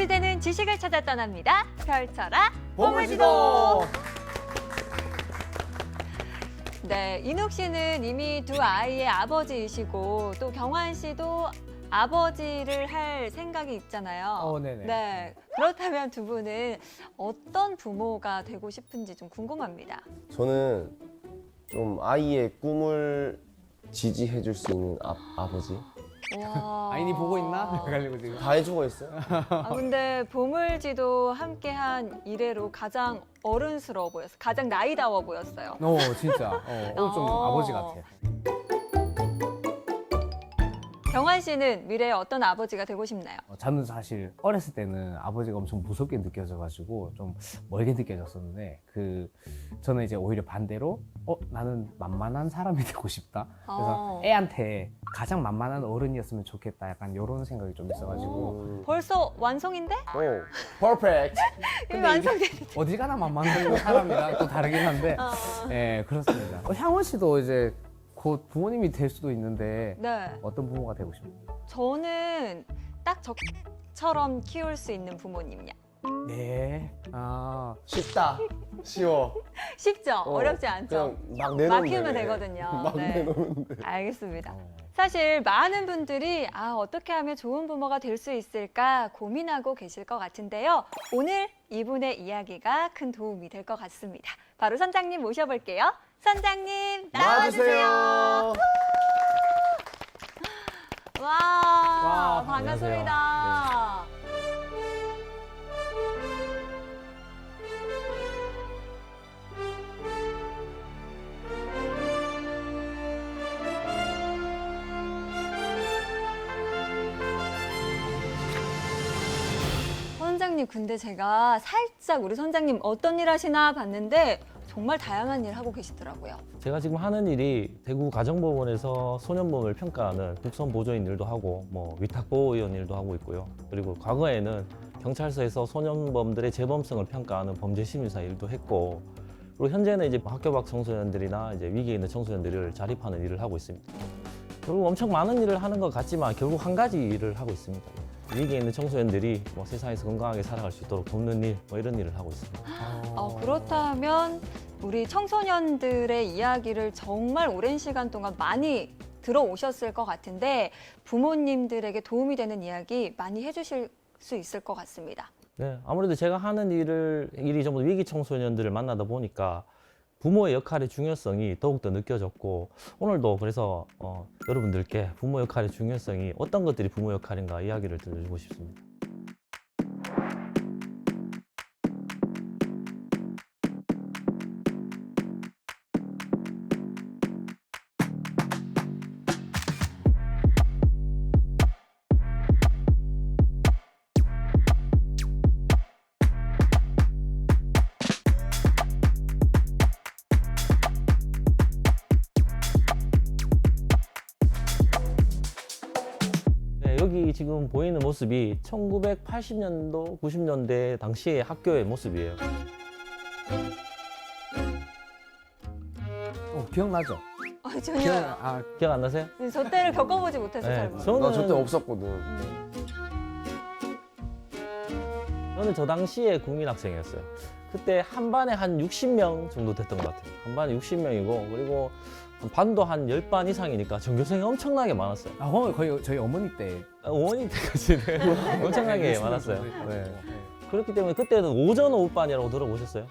도움이 되는 지식을 찾아 떠납니다. 펼쳐라 보물지도! 네, 인욱 씨는 이미 두 아이의 아버지이시고 또 경환 씨도 아버지를 할 생각이 있잖아요. 네네. 네, 그렇다면 두 분은 어떤 부모가 되고 싶은지 좀 궁금합니다. 저는 좀 아이의 꿈을 지지해 줄 수 있는 아버지? 와. 아인이 보고 있나? 그래가지고 지금. 다 해주고 있어요? 근데 보물지도 함께한 이래로 가장 어른스러워 보였어요. 가장 나이다워 보였어요. 진짜. 오늘 좀 아버지 같아요. 경환 씨는 미래에 어떤 아버지가 되고 싶나요? 저는 사실 어렸을 때는 아버지가 엄청 무섭게 느껴져가지고 좀 멀게 느껴졌었는데 저는 이제 오히려 반대로 나는 만만한 사람이 되고 싶다. 그래서 애한테 가장 만만한 어른이었으면 좋겠다. 약간 이런 생각이 좀 있어가지고 벌써 완성인데? 퍼펙트! 이미 완성됐는데. 어디 가나 만만한 사람이랑 또 다르긴 한데 네, 그렇습니다. 향원 씨도 이제 곧 부모님이 될 수도 있는데 네. 어떤 부모가 되고 싶나요? 저는 딱 저처럼 키울 수 있는 부모님이야. 네. 쉽다. 쉬워. 쉽죠? 어렵지 않죠? 그냥 막 내놓으면 맡기면 되네. 되거든요. 막 네. 내놓으면 돼. 알겠습니다. 사실 많은 분들이 어떻게 하면 좋은 부모가 될 수 있을까 고민하고 계실 것 같은데요. 오늘 이분의 이야기가 큰 도움이 될 것 같습니다. 바로 선장님 모셔볼게요. 선장님 나와주세요. 와, 반갑습니다. 선장님, 근데 제가 살짝 우리 선장님 어떤 일 하시나 봤는데 정말 다양한 일 하고 계시더라고요. 제가 지금 하는 일이 대구 가정법원에서 소년범을 평가하는 국선 보조인 일도 하고 위탁보호위원 일도 하고 있고요. 그리고 과거에는 경찰서에서 소년범들의 재범성을 평가하는 범죄심리사 일도 했고, 그리고 현재는 이제 학교 밖 청소년들이나 이제 위기에 있는 청소년들을 자립하는 일을 하고 있습니다. 결국 엄청 많은 일을 하는 것 같지만 결국 한 가지 일을 하고 있습니다. 위기에 있는 청소년들이 세상에서 건강하게 살아갈 수 있도록 돕는 일, 이런 일을 하고 있습니다. 그렇다면 우리 청소년들의 이야기를 정말 오랜 시간 동안 많이 들어오셨을 것 같은데 부모님들에게 도움이 되는 이야기 많이 해주실 수 있을 것 같습니다. 네, 아무래도 제가 하는 일이 전부 위기 청소년들을 만나다 보니까 부모의 역할의 중요성이 더욱더 느껴졌고, 오늘도 그래서 여러분들께 부모 역할의 중요성이 어떤 것들이 부모 역할인가 이야기를 들려주고 싶습니다. 여기 지금 보이는 모습이 1980년도, 90년대 당시의 학교의 모습이에요. 기억나죠? 전혀 기억 안 나세요? 저 때를 겪어보지 못해서 네, 잘 모르겠어요. 저는 나 저때 없었거든. 저는 저 당시에 국민학생이었어요. 그때 한 반에 한 60명 정도 됐던 것 같아요. 한 반에 60명이고, 그리고 반도 한 10반 이상이니까 전교생이 엄청나게 많았어요. 거의 저희 어머니 때. 어머니 때까지는 엄청나게 많았어요. 네. 그렇기 때문에 그때는 오전 오후반이라고 들어보셨어요?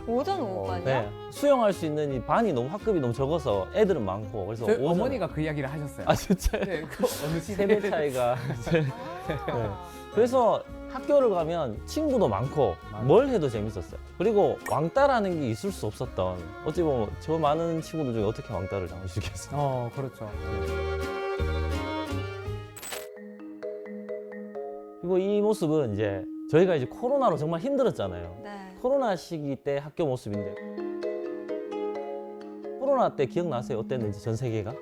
오전 오후반이요? 네. 수용할 수 있는 이 반이 학급이 너무 적어서 애들은 많고, 그래서 저희 오전... 어머니가 그 이야기를 하셨어요. 진짜요? 네, 어느 세대 차이가. 네. 그래서 학교를 가면 친구도 많고 뭘 해도 재밌었어요. 그리고 왕따라는 게 있을 수 없었던, 어찌 보면 저 많은 친구들 중에 어떻게 왕따를 당하시겠어요? 그렇죠. 그리고 이 모습은 이제 저희가 이제 코로나로 정말 힘들었잖아요. 네. 코로나 시기 때 학교 모습인데, 코로나 때 기억나세요? 어땠는지 전 세계가?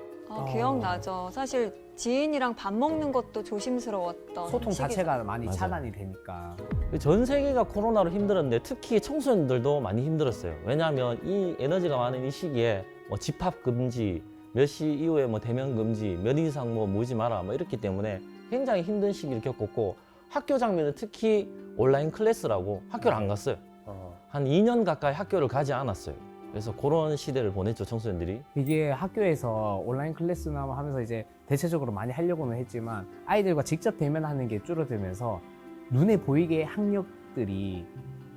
기억나죠. 사실 지인이랑 밥 먹는 것도 조심스러웠던 소통 시기죠. 자체가 많이 맞아요. 차단이 되니까. 전 세계가 코로나로 힘들었는데 특히 청소년들도 많이 힘들었어요. 왜냐하면 이 에너지가 많은 이 시기에 집합 금지, 몇 시 이후에 대면 금지, 몇 인 이상 모이지 마라 이렇기 때문에 굉장히 힘든 시기를 겪었고, 학교 장면은 특히 온라인 클래스라고 학교를 안 갔어요. 한 2년 가까이 학교를 가지 않았어요. 그래서 그런 시대를 보냈죠, 청소년들이. 이게 학교에서 온라인 클래스나 하면서 이제 대체적으로 많이 하려고는 했지만 아이들과 직접 대면하는 게 줄어들면서 눈에 보이게 학력들이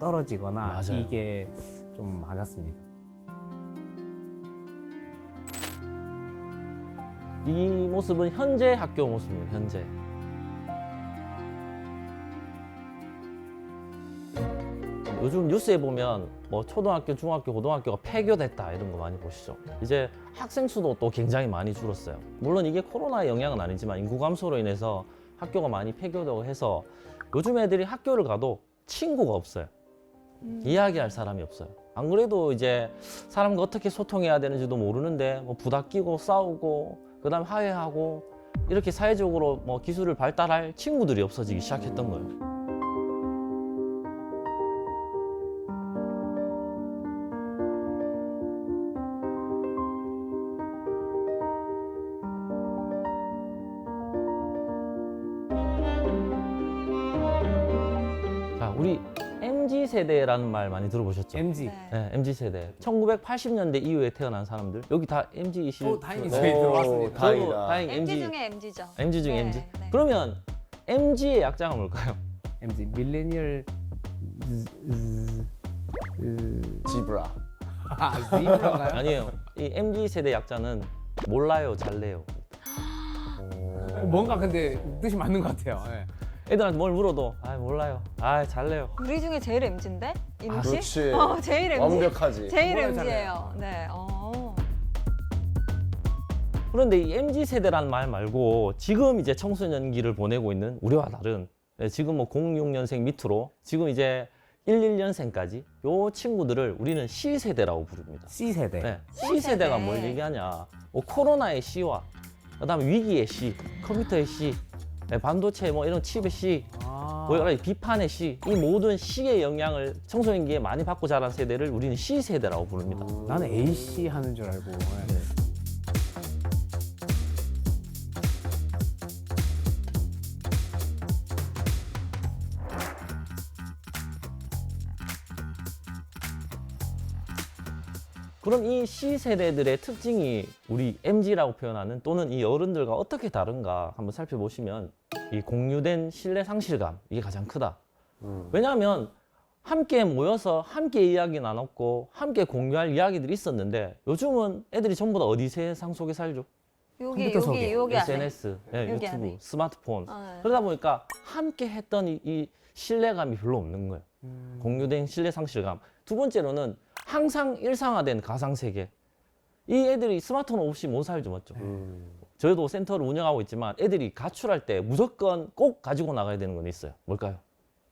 떨어지거나 맞아요. 이게 좀 많았습니다. 이 모습은 현재 학교 모습입니다, 현재. 요즘 뉴스에 보면 뭐 초등학교, 중학교, 고등학교가 폐교됐다 이런 거 많이 보시죠. 이제 학생 수도 또 굉장히 많이 줄었어요. 물론 이게 코로나의 영향은 아니지만 인구 감소로 인해서 학교가 많이 폐교되고 해서 요즘 애들이 학교를 가도 친구가 없어요. 이야기할 사람이 없어요. 안 그래도 이제 사람과 어떻게 소통해야 되는지도 모르는데 뭐 부닥끼고 싸우고 그다음 화해하고 이렇게 사회적으로 뭐 기술을 발달할 친구들이 없어지기 시작했던 거예요. 자, 우리 MZ 세대라는 말 많이 들어보셨죠? MZ. 네. 네, MZ 세대. 1980년대 이후에 태어난 사람들. 여기 다 MZ이실. 다행히 저희 들어왔습니다. 다행이다. 다행히 MZ 중에 MZ죠. MZ 중에 네, MZ. 네. 그러면 MZ의 약자가 뭘까요? MZ 밀레니얼 지브라. Z인가요? 아니에요. 이 MZ 세대 약자는 몰라요, 잘래요. 뭔가 근데 뜻이 맞는 것 같아요. 예. 애들한테 뭘 물어도 아 몰라요. 아 잘래요. 우리 중에 제일 MZ인데? 이모 씨? 그렇지. 제일 MZ. 완벽하지. 제일 뭐라 MZ예요. 네. 그런데 이 MZ 세대라는 말 말고 지금 이제 청소년기를 보내고 있는 우리와 다른 지금 뭐 06년생 밑으로 지금 이제 11년생까지 요 친구들을 우리는 C 세대라고 부릅니다. C세대. 네, C 세대가 세대. 뭘 얘기하냐? 뭐 코로나의 C와 그다음에 위기의 C, 컴퓨터의 C, 반도체 뭐 이런 칩의 C, 아. 뭐 여러 가지 비판의 C, 이 모든 C의 영향을 청소년기에 많이 받고 자란 세대를 우리는 C 세대라고 부릅니다. 나는 AC 하는 줄 알고. 예. 그럼 이 C 세대들의 특징이 우리 MZ라고 표현하는 또는 이 어른들과 어떻게 다른가 한번 살펴보시면 이 공유된 신뢰 상실감 이게 가장 크다. 왜냐하면 함께 모여서 함께 이야기 나눴고 함께 공유할 이야기들이 있었는데 요즘은 애들이 전부 다 어디 세상 속에 살죠? 여기 컴퓨터 속에. 여기 안에. SNS, 네, 여기 유튜브, 안에. 스마트폰. 네. 그러다 보니까 함께 했던 이 신뢰감이 별로 없는 거예요. 공유된 신뢰 상실감. 두 번째로는 항상 일상화된 가상세계. 이 애들이 스마트폰 없이 못 살죠, 맞죠? 저희도 센터를 운영하고 있지만 애들이 가출할 때 무조건 꼭 가지고 나가야 되는 건 있어요. 뭘까요?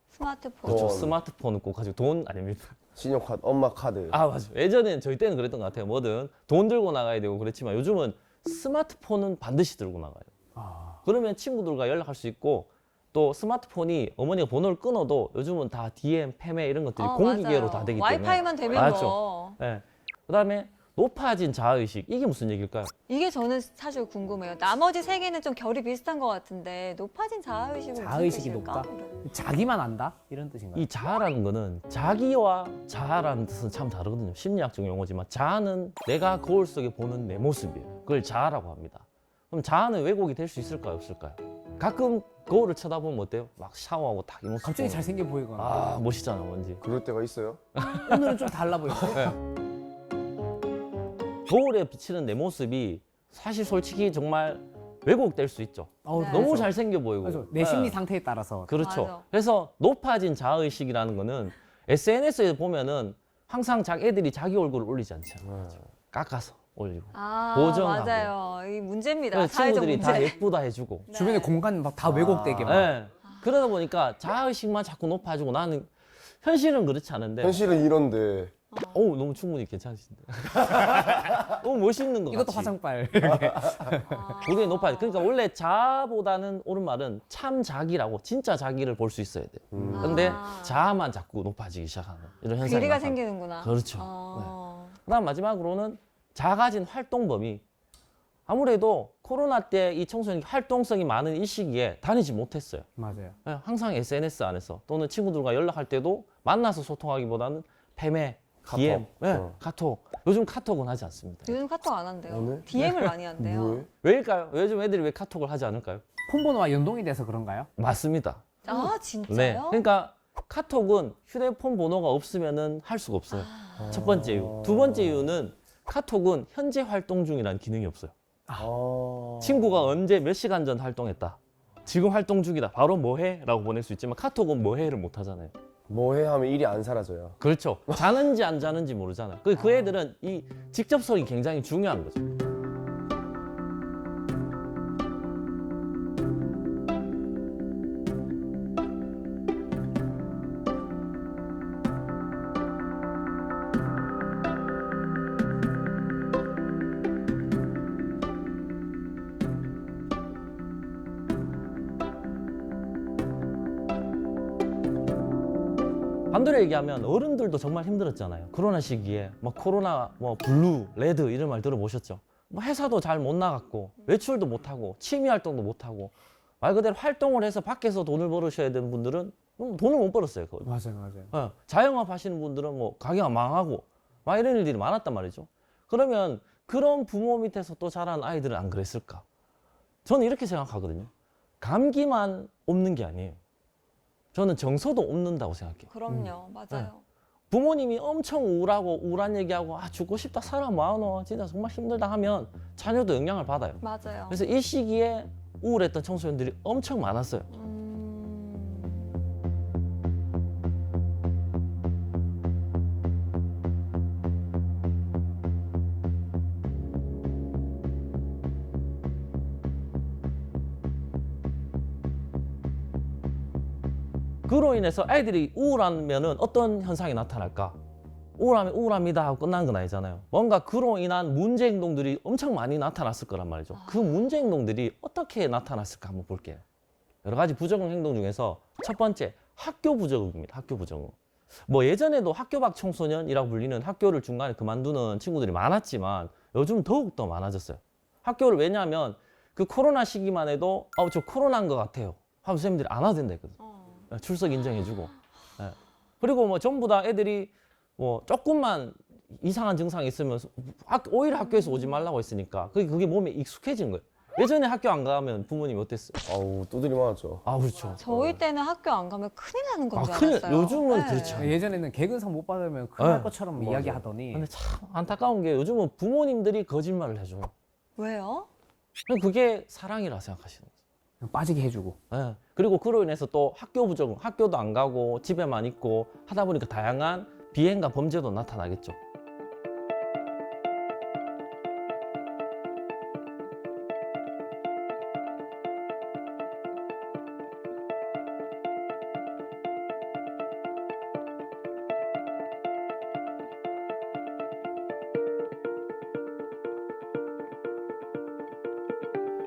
스마트폰. 그렇죠. 돈. 스마트폰은 꼭 가지고 돈 아닙니다. 신용카드, 엄마 카드. 아 맞아요. 예전에는 저희 때는 그랬던 것 같아요. 뭐든 돈 들고 나가야 되고 그랬지만 요즘은 스마트폰은 반드시 들고 나가요. 아. 그러면 친구들과 연락할 수 있고 또 스마트폰이 어머니가 번호를 끊어도 요즘은 다 DM, 패메 이런 것들이 공기계로 맞아요. 다 되기 때문에 와이파이만 되면 맞죠. 뭐. 네. 그다음에 높아진 자아의식 이게 무슨 얘기일까요? 이게 저는 사실 궁금해요. 나머지 세 개는 좀 결이 비슷한 것 같은데 높아진 자아의식은 자아의식이 무슨 뜻일까? 높다? 자기만 안다? 이런 뜻인가요? 이 자아라는 거는 자기와 자아라는 뜻은 참 다르거든요. 심리학적 용어지만 자아는 내가 거울 속에 보는 내 모습이에요. 그걸 자아라고 합니다. 그럼 자아는 왜곡이 될 수 있을까요? 없을까요? 가끔 거울을 쳐다보면 어때요? 막 샤워하고 딱 이 모습 갑자기 보면 잘생겨 보이거나. 아 멋있잖아 뭔지. 그럴 때가 있어요? 오늘은 좀 달라 보이고. 거울에 비치는 내 모습이 사실 솔직히 정말 왜곡될 수 있죠. 어우, 네. 너무 그래서- 잘생겨 보이고. 그래서 내 네. 심리 상태에 따라서. 그렇죠. 맞아. 그래서 높아진 자아의식이라는 거는 SNS에 보면은 항상 애들이 자기 얼굴을 올리지 않잖아요. 깎아서 올리고. 아, 보정하고. 맞아요. 이 문제입니다. 그래서 사회적 친구들이 문제. 다 예쁘다 해주고. 네. 주변에 공간 막 다 왜곡되게 막. 네. 그러다 보니까 자아의식만 자꾸 높아지고 나는 현실은 그렇지 않은데 현실은 이런데. 어우 너무 충분히 괜찮으신데 너무 멋있는 것 같이 이것도 화장빨. 굉장히 높아요. 그러니까 원래 자아보다는 옳은 말은 참 자기라고 진짜 자기를 볼 수 있어야 돼요. 근데 아. 자아만 자꾸 높아지기 시작하는 이런 현상이 괴리가 나타나- 생기는구나. 그렇죠. 어. 그다음 마지막으로는 작아진 활동 범위. 아무래도 코로나 때 이 청소년이 활동성이 많은 이 시기에 다니지 못했어요. 맞아요. 예, 항상 SNS 안에서 또는 친구들과 연락할 때도 만나서 소통하기보다는 팸에 카톡. DM, 예, 어. 카톡. 요즘 카톡은 하지 않습니다. 요즘 카톡 안 한대요. 오늘? DM을 많이 한대요. 뭐해? 왜일까요? 요즘 애들이 왜 카톡을 하지 않을까요? 폰 번호와 연동이 돼서 그런가요? 맞습니다. 아, 진짜요? 네. 그러니까 카톡은 휴대폰 번호가 없으면은 할 수가 없어요. 첫 번째 이유. 두 번째 이유는 카톡은 현재 활동 중이라는 기능이 없어요. 아. 친구가 언제 몇 시간 전 활동했다. 지금 활동 중이다. 바로 뭐 해? 라고 보낼 수 있지만 카톡은 뭐 해를 못 하잖아요. 뭐해 하면 일이 안 사라져요. 그렇죠. 자는지 안 자는지 모르잖아요. 그 애들은 이 직접성이 굉장히 중요한 거죠. 반대로 얘기하면 어른들도 정말 힘들었잖아요. 코로나 시기에 뭐 코로나 뭐 블루, 레드 이런 말 들어보셨죠? 뭐 회사도 잘 못 나갔고 외출도 못 하고 취미 활동도 못 하고 말 그대로 활동을 해서 밖에서 돈을 벌으셔야 되는 분들은 돈을 못 벌었어요. 거의. 맞아요. 자영업 하시는 분들은 뭐 가게가 망하고 막 이런 일들이 많았단 말이죠. 그러면 그런 부모 밑에서 또 자란 아이들은 안 그랬을까? 저는 이렇게 생각하거든요. 감기만 없는 게 아니에요. 저는 정서도 없는다고 생각해요. 그럼요. 맞아요. 부모님이 엄청 우울하고 우울한 얘기하고 아 죽고 싶다 사람 많어 진짜 정말 힘들다 하면 자녀도 영향을 받아요. 맞아요. 그래서 이 시기에 우울했던 청소년들이 엄청 많았어요. 그로 인해서 아이들이 우울하면은 어떤 현상이 나타날까? 우울하면 우울합니다 하고 끝나는 건 아니잖아요. 뭔가 그로 인한 문제 행동들이 엄청 많이 나타났을 거란 말이죠. 그 문제 행동들이 어떻게 나타났을까 한번 볼게요. 여러 가지 부적응 행동 중에서 첫 번째, 학교 부적응입니다. 학교 부적응. 뭐 예전에도 학교 밖 청소년이라고 불리는 학교를 중간에 그만두는 친구들이 많았지만 요즘 더욱 더 많아졌어요. 학교를 왜냐하면 그 코로나 시기만 해도 저 코로나인 것 같아요 하면 선생님들이 안 와도 된다 했거든. 출석 인정해주고. 예. 그리고 뭐 전부 다 애들이 뭐 조금만 이상한 증상이 있으면 오히려 학교에서 오지 말라고 했으니까 그게 몸에 익숙해진 거예요. 예전에 학교 안 가면 부모님이 어땠어요? 아우 두드리 많았죠. 아 그렇죠. 저희 때는 학교 안 가면 큰일 나는 건 줄 큰일, 알았어요. 요즘은 네. 그렇죠. 예전에는 개근상 못 받으면 큰일 날 네. 것처럼 맞아요. 이야기하더니 근데 참 안타까운 게 요즘은 부모님들이 거짓말을 해줘요. 왜요? 그게 사랑이라 생각하시는 거죠. 빠지게 해주고. 예. 그리고 그로 인해서 또 학교 부적응, 학교도 안 가고 집에만 있고 하다 보니까 다양한 비행과 범죄도 나타나겠죠.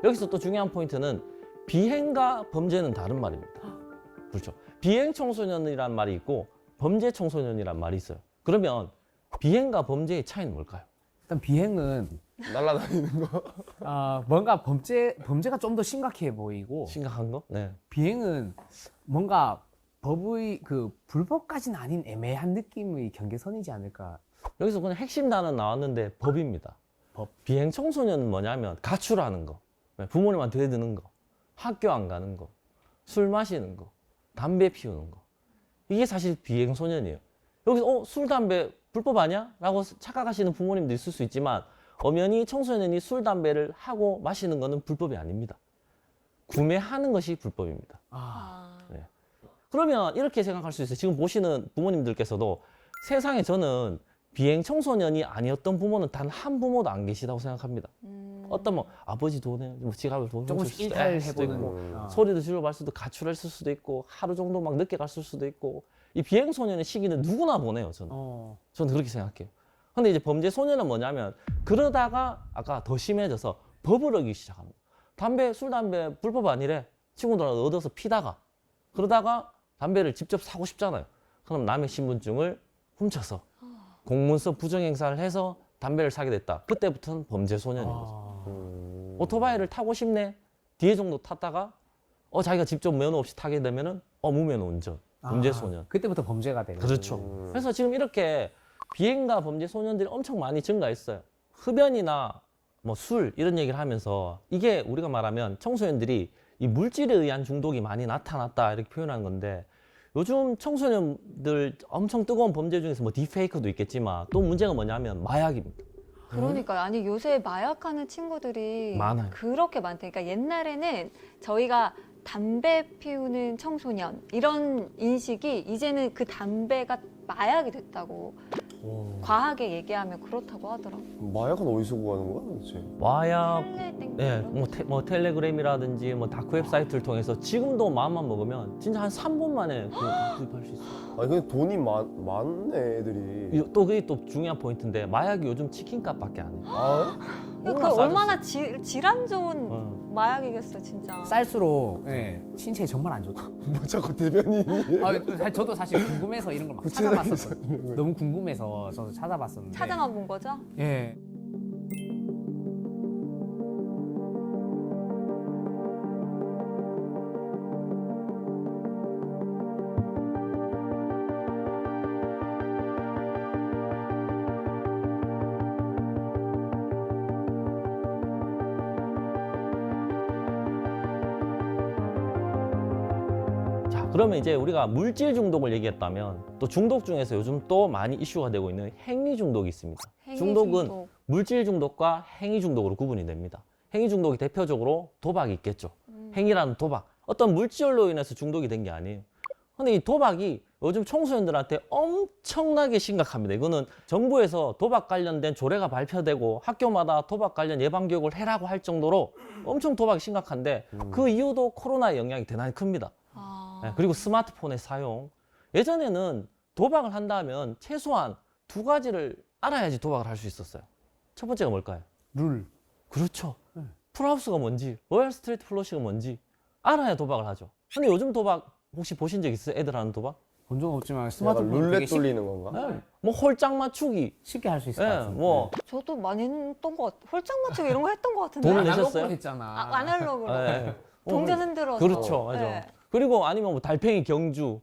여기서 또 중요한 포인트는 비행과 범죄는 다른 말입니다. 그렇죠. 비행 청소년이란 말이 있고 범죄 청소년이란 말이 있어요. 그러면 비행과 범죄의 차이는 뭘까요? 일단 비행은 날라다니는 거. 뭔가 범죄가 좀 더 심각해 보이고 심각한 거? 네. 비행은 뭔가 법의 그 불법까지는 아닌 애매한 느낌의 경계선이지 않을까. 여기서 그냥 핵심 단어 나왔는데 법입니다. 법. 비행 청소년은 뭐냐면 가출하는 거, 부모님한테 대드는 거, 학교 안 가는 거, 술 마시는 거, 담배 피우는 거. 이게 사실 비행 소년이에요. 여기서 술, 담배 불법 아니야? 라고 착각하시는 부모님도 있을 수 있지만 엄연히 청소년이 술, 담배를 하고 마시는 거는 불법이 아닙니다. 구매하는 것이 불법입니다. 그러면 이렇게 생각할 수 있어요. 지금 보시는 부모님들께서도 세상에 저는 비행 청소년이 아니었던 부모는 단 한 부모도 안 계시다고 생각합니다. 어떤 뭐 아버지 돈에 뭐 지갑을 돈 조금씩 훔칠 수도 일탈해보는 있고 소리도 질러 갈 수도 가출했을 수도 있고 하루 정도 막 늦게 갔을 수도 있고 이 비행 소년의 시기는 누구나 보내요. 저는 그렇게 생각해요. 근데 이제 범죄 소년은 뭐냐면 그러다가 아까 더 심해져서 법을 어기기 시작합니다. 술, 담배 불법 아니래. 친구들하고 얻어서 피다가 그러다가 담배를 직접 사고 싶잖아요. 그럼 남의 신분증을 훔쳐서 공문서 부정행사를 해서 담배를 사게 됐다. 그때부터는 범죄 소년인 거죠. 오토바이를 타고 싶네. 뒤에 정도 탔다가 자기가 직접 면허 없이 타게 되면은 무면허 운전, 범죄 소년. 그때부터 범죄가 되는. 그렇죠. 그래서 지금 이렇게 비행가 범죄 소년들이 엄청 많이 증가했어요. 흡연이나 뭐 술 이런 얘기를 하면서 이게 우리가 말하면 청소년들이 이 물질에 의한 중독이 많이 나타났다 이렇게 표현하는 건데 요즘 청소년들 엄청 뜨거운 범죄 중에서 뭐 딥페이크도 있겠지만 또 문제가 뭐냐면 마약입니다. 그러니까요. 아니 요새 마약하는 친구들이 많아요. 그렇게 많대. 그러니까 옛날에는 저희가 담배 피우는 청소년 이런 인식이 이제는 그 담배가 마약이 됐다고 과하게 얘기하면 그렇다고 하더라고요. 마약은 어디서 구하는 거야 도대체? 마약 텔레땡 네, 이런 뭐 텔레그램이라든지 뭐 다크 웹사이트를 통해서 지금도 마음만 먹으면 진짜 한 3분 만에 구입할 수 있어요. 아니 근데 돈이 많네 애들이. 또 그게 또 중요한 포인트인데 마약이 요즘 치킨값밖에 안 해요. 아? 그 싸졌어요. 얼마나 질환 좋은 어. 마약이겠어 진짜. 쌀수록 신체에 정말 안 좋다. 뭐 자꾸 대변인이. 저도 사실 궁금해서 이런 걸 막 찾아봤었어요. 너무 궁금해서 저도 찾아봤었는데. 찾아만 본 거죠? 예. 자, 그러면 이제 우리가 물질 중독을 얘기했다면 또 중독 중에서 요즘 또 많이 이슈가 되고 있는 행위 중독이 있습니다. 행위 중독은 중독. 물질 중독과 행위 중독으로 구분이 됩니다. 행위 중독이 대표적으로 도박이 있겠죠. 행위라는 도박. 어떤 물질로 인해서 중독이 된 게 아니에요. 근데 이 도박이 요즘 청소년들한테 엄청나게 심각합니다. 이거는 정부에서 도박 관련된 조례가 발표되고 학교마다 도박 관련 예방 교육을 해라고 할 정도로 엄청 도박이 심각한데 그 이유도 코로나의 영향이 대단히 큽니다. 아. 네, 그리고 스마트폰의 사용. 예전에는 도박을 한다면 최소한 두 가지를 알아야지 도박을 할 수 있었어요. 첫 번째가 뭘까요? 룰. 그렇죠. 풀하우스가 뭔지, 로얄 스트리트 플러시가 뭔지 알아야 도박을 하죠. 근데 요즘 도박 혹시 보신 적 있어요? 애들 하는 도박? 본 적은 없지만 약간 스마트폰 되게 룰렛 돌리는 건가? 네. 뭐 홀짝 맞추기, 쉽게 할 수 있을 것 네, 같은데. 뭐 저도 많이 했던 것 같아. 홀짝 맞추기 이런 거 했던 것 같은데. 돈을 아날로그로 내셨어요? 했잖아. 아날로그로. 네. 동전 흔들어서. 그렇죠, 맞아. 네. 그리고 아니면 뭐 달팽이 경주,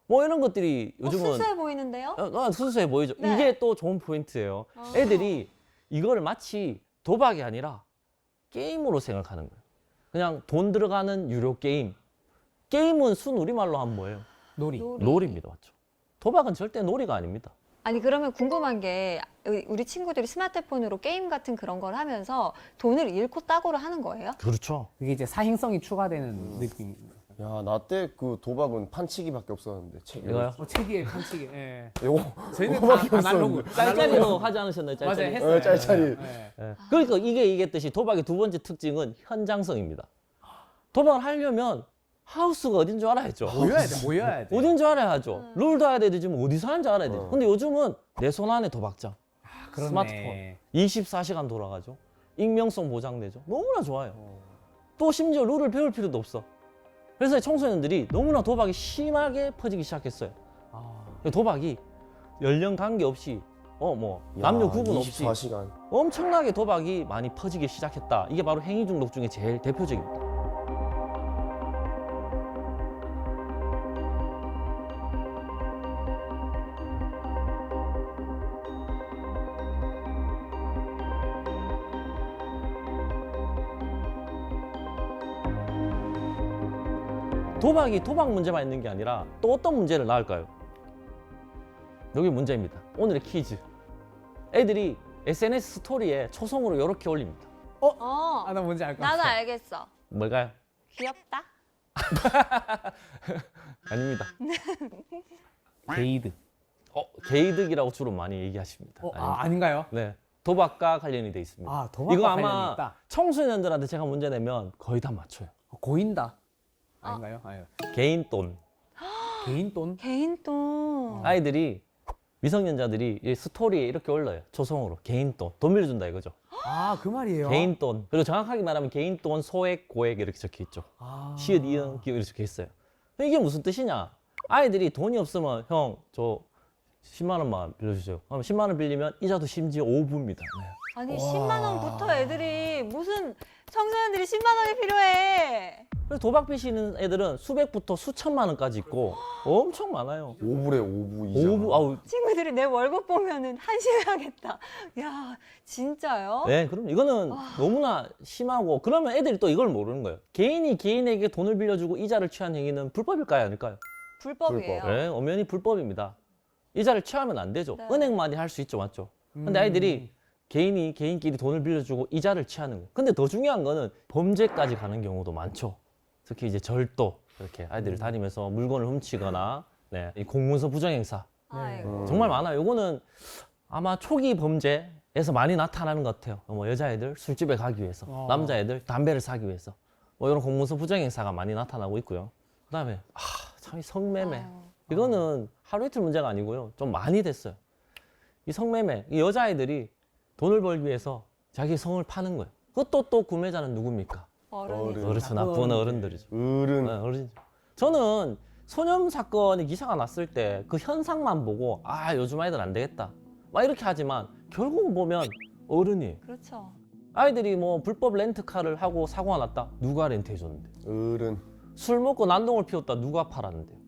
뭐 이런 것들이 요즘은 수수해 보이는데요? 수수해 보이죠. 네. 이게 또 좋은 포인트예요. 아. 애들이 이거를 마치 도박이 아니라 게임으로 생각하는 거예요. 그냥 돈 들어가는 유료 게임. 게임은 순우리말로 하면 뭐예요? 놀이. 롤입니다, 맞죠? 도박은 절대 놀이가 아닙니다. 아니 그러면 궁금한 게 우리 친구들이 스마트폰으로 게임 같은 그런 걸 하면서 돈을 잃고 따고를 하는 거예요? 그렇죠. 그게 이제 사행성이 추가되는 느낌. 야, 나 때 그 도박은 판치기밖에 없었는데. 이거요? 체기에 판치기. 예. 요거 저희는 그거밖에 다 아날로그. 짤짤이도 하지 않으셨나요? 맞아요, 짤짤이. 했어요. 짤짤이. 예. 예. 그러니까 이게 얘기했듯이 도박의 두 번째 특징은 현장성입니다. 도박을 하려면 하우스가 어딘 줄 알아야죠. 모여야 돼. 어딘 줄 알아야죠. 룰도 알아야 되지만 어디서 하는지 알아야 되죠. 근데 요즘은 내 손 안에 도박장. 그렇네. 스마트폰. 24시간 돌아가죠. 익명성 보장되죠. 너무나 좋아요. 또 심지어 룰을 배울 필요도 없어. 그래서 청소년들이 너무나 도박이 심하게 퍼지기 시작했어요. 아, 도박이 연령 관계없이 남녀 구분 없이 24시간. 엄청나게 도박이 많이 퍼지기 시작했다. 이게 바로 행위 중독 중에 제일 대표적입니다. 도박이 도박 문제만 있는 게 아니라 또 어떤 문제를 낳을까요? 여기 문제입니다. 오늘의 퀴즈. 애들이 SNS 스토리에 초성으로 이렇게 올립니다. 어. 나 뭔지 알 것 나도 같아. 알겠어. 뭘까요? 귀엽다. 아닙니다. 게이드. 게이득이라고 주로 많이 얘기하십니다. 아닌가요? 네, 도박과 관련이 돼 있습니다. 아, 도박과 이거 관련이 아마 있다. 청소년들한테 제가 문제 내면 거의 다 맞춰요. 고인다. 아닌가요? 아유. 개인 돈. 개인 돈? 개인 돈. 아이들이 미성년자들이 이 스토리에 이렇게 올려요. 초성으로 개인 돈. 돈 빌려준다 이거죠. 아, 그 말이에요. 개인 돈. 그리고 정확하게 말하면 개인 돈 소액 고액 이렇게 적혀 있죠. 아. 시읒 이응 기억 이렇게 적혀 있어요. 이게 무슨 뜻이냐? 아이들이 돈이 없으면 형 저 10만 원만 빌려주세요. 그럼 10만 원 빌리면 이자도 심지어 5부입니다. 네. 아니 10만 원부터 애들이 무슨 청소년들이 10만 원이 필요해. 그래서 도박 피시는 애들은 수백부터 수천만 원까지 있고 엄청 많아요. 5불에 5부 이자. 오부 아우 친구들이 내 월급 보면은 한심해하겠다. 야, 진짜요? 네, 그럼 이거는 너무나 심하고 그러면 애들이 또 이걸 모르는 거예요. 개인이 개인에게 돈을 빌려주고 이자를 취한 행위는 불법일까요, 아닐까요? 불법이에요. 네, 엄연히 불법입니다. 이자를 취하면 안 되죠. 네. 은행만이 할 수 있죠, 맞죠? 근데 아이들이 개인이 개인끼리 돈을 빌려주고 이자를 취하는 거예요. 근데 더 중요한 거는 범죄까지 가는 경우도 많죠. 특히 이제 절도 이렇게 아이들이 다니면서 물건을 훔치거나 네, 이 공문서 부정행사 아이고. 정말 많아요. 이거는 아마 초기 범죄에서 많이 나타나는 것 같아요. 뭐 여자애들 술집에 가기 위해서, 남자애들 담배를 사기 위해서 뭐 이런 공문서 부정행사가 많이 나타나고 있고요. 그다음에 참 이 성매매 아유. 이거는 하루 이틀 문제가 아니고요. 좀 많이 됐어요. 이 성매매 이 여자애들이 돈을 벌기 위해서 자기 성을 파는 거예요. 그것도 또 구매자는 누굽니까? 어른이. 그렇죠. 나쁜 어른들이죠. 어른. 네, 어른이죠. 저는 소년 사건이 기사가 났을 때 그 현상만 보고 아 요즘 아이들 안 되겠다 막 이렇게 하지만 결국은 보면 어른이 그렇죠. 아이들이 뭐 불법 렌트카를 하고 사고가 났다 누가 렌트해 줬는데 어른. 술 먹고 난동을 피웠다 누가 팔았는데요.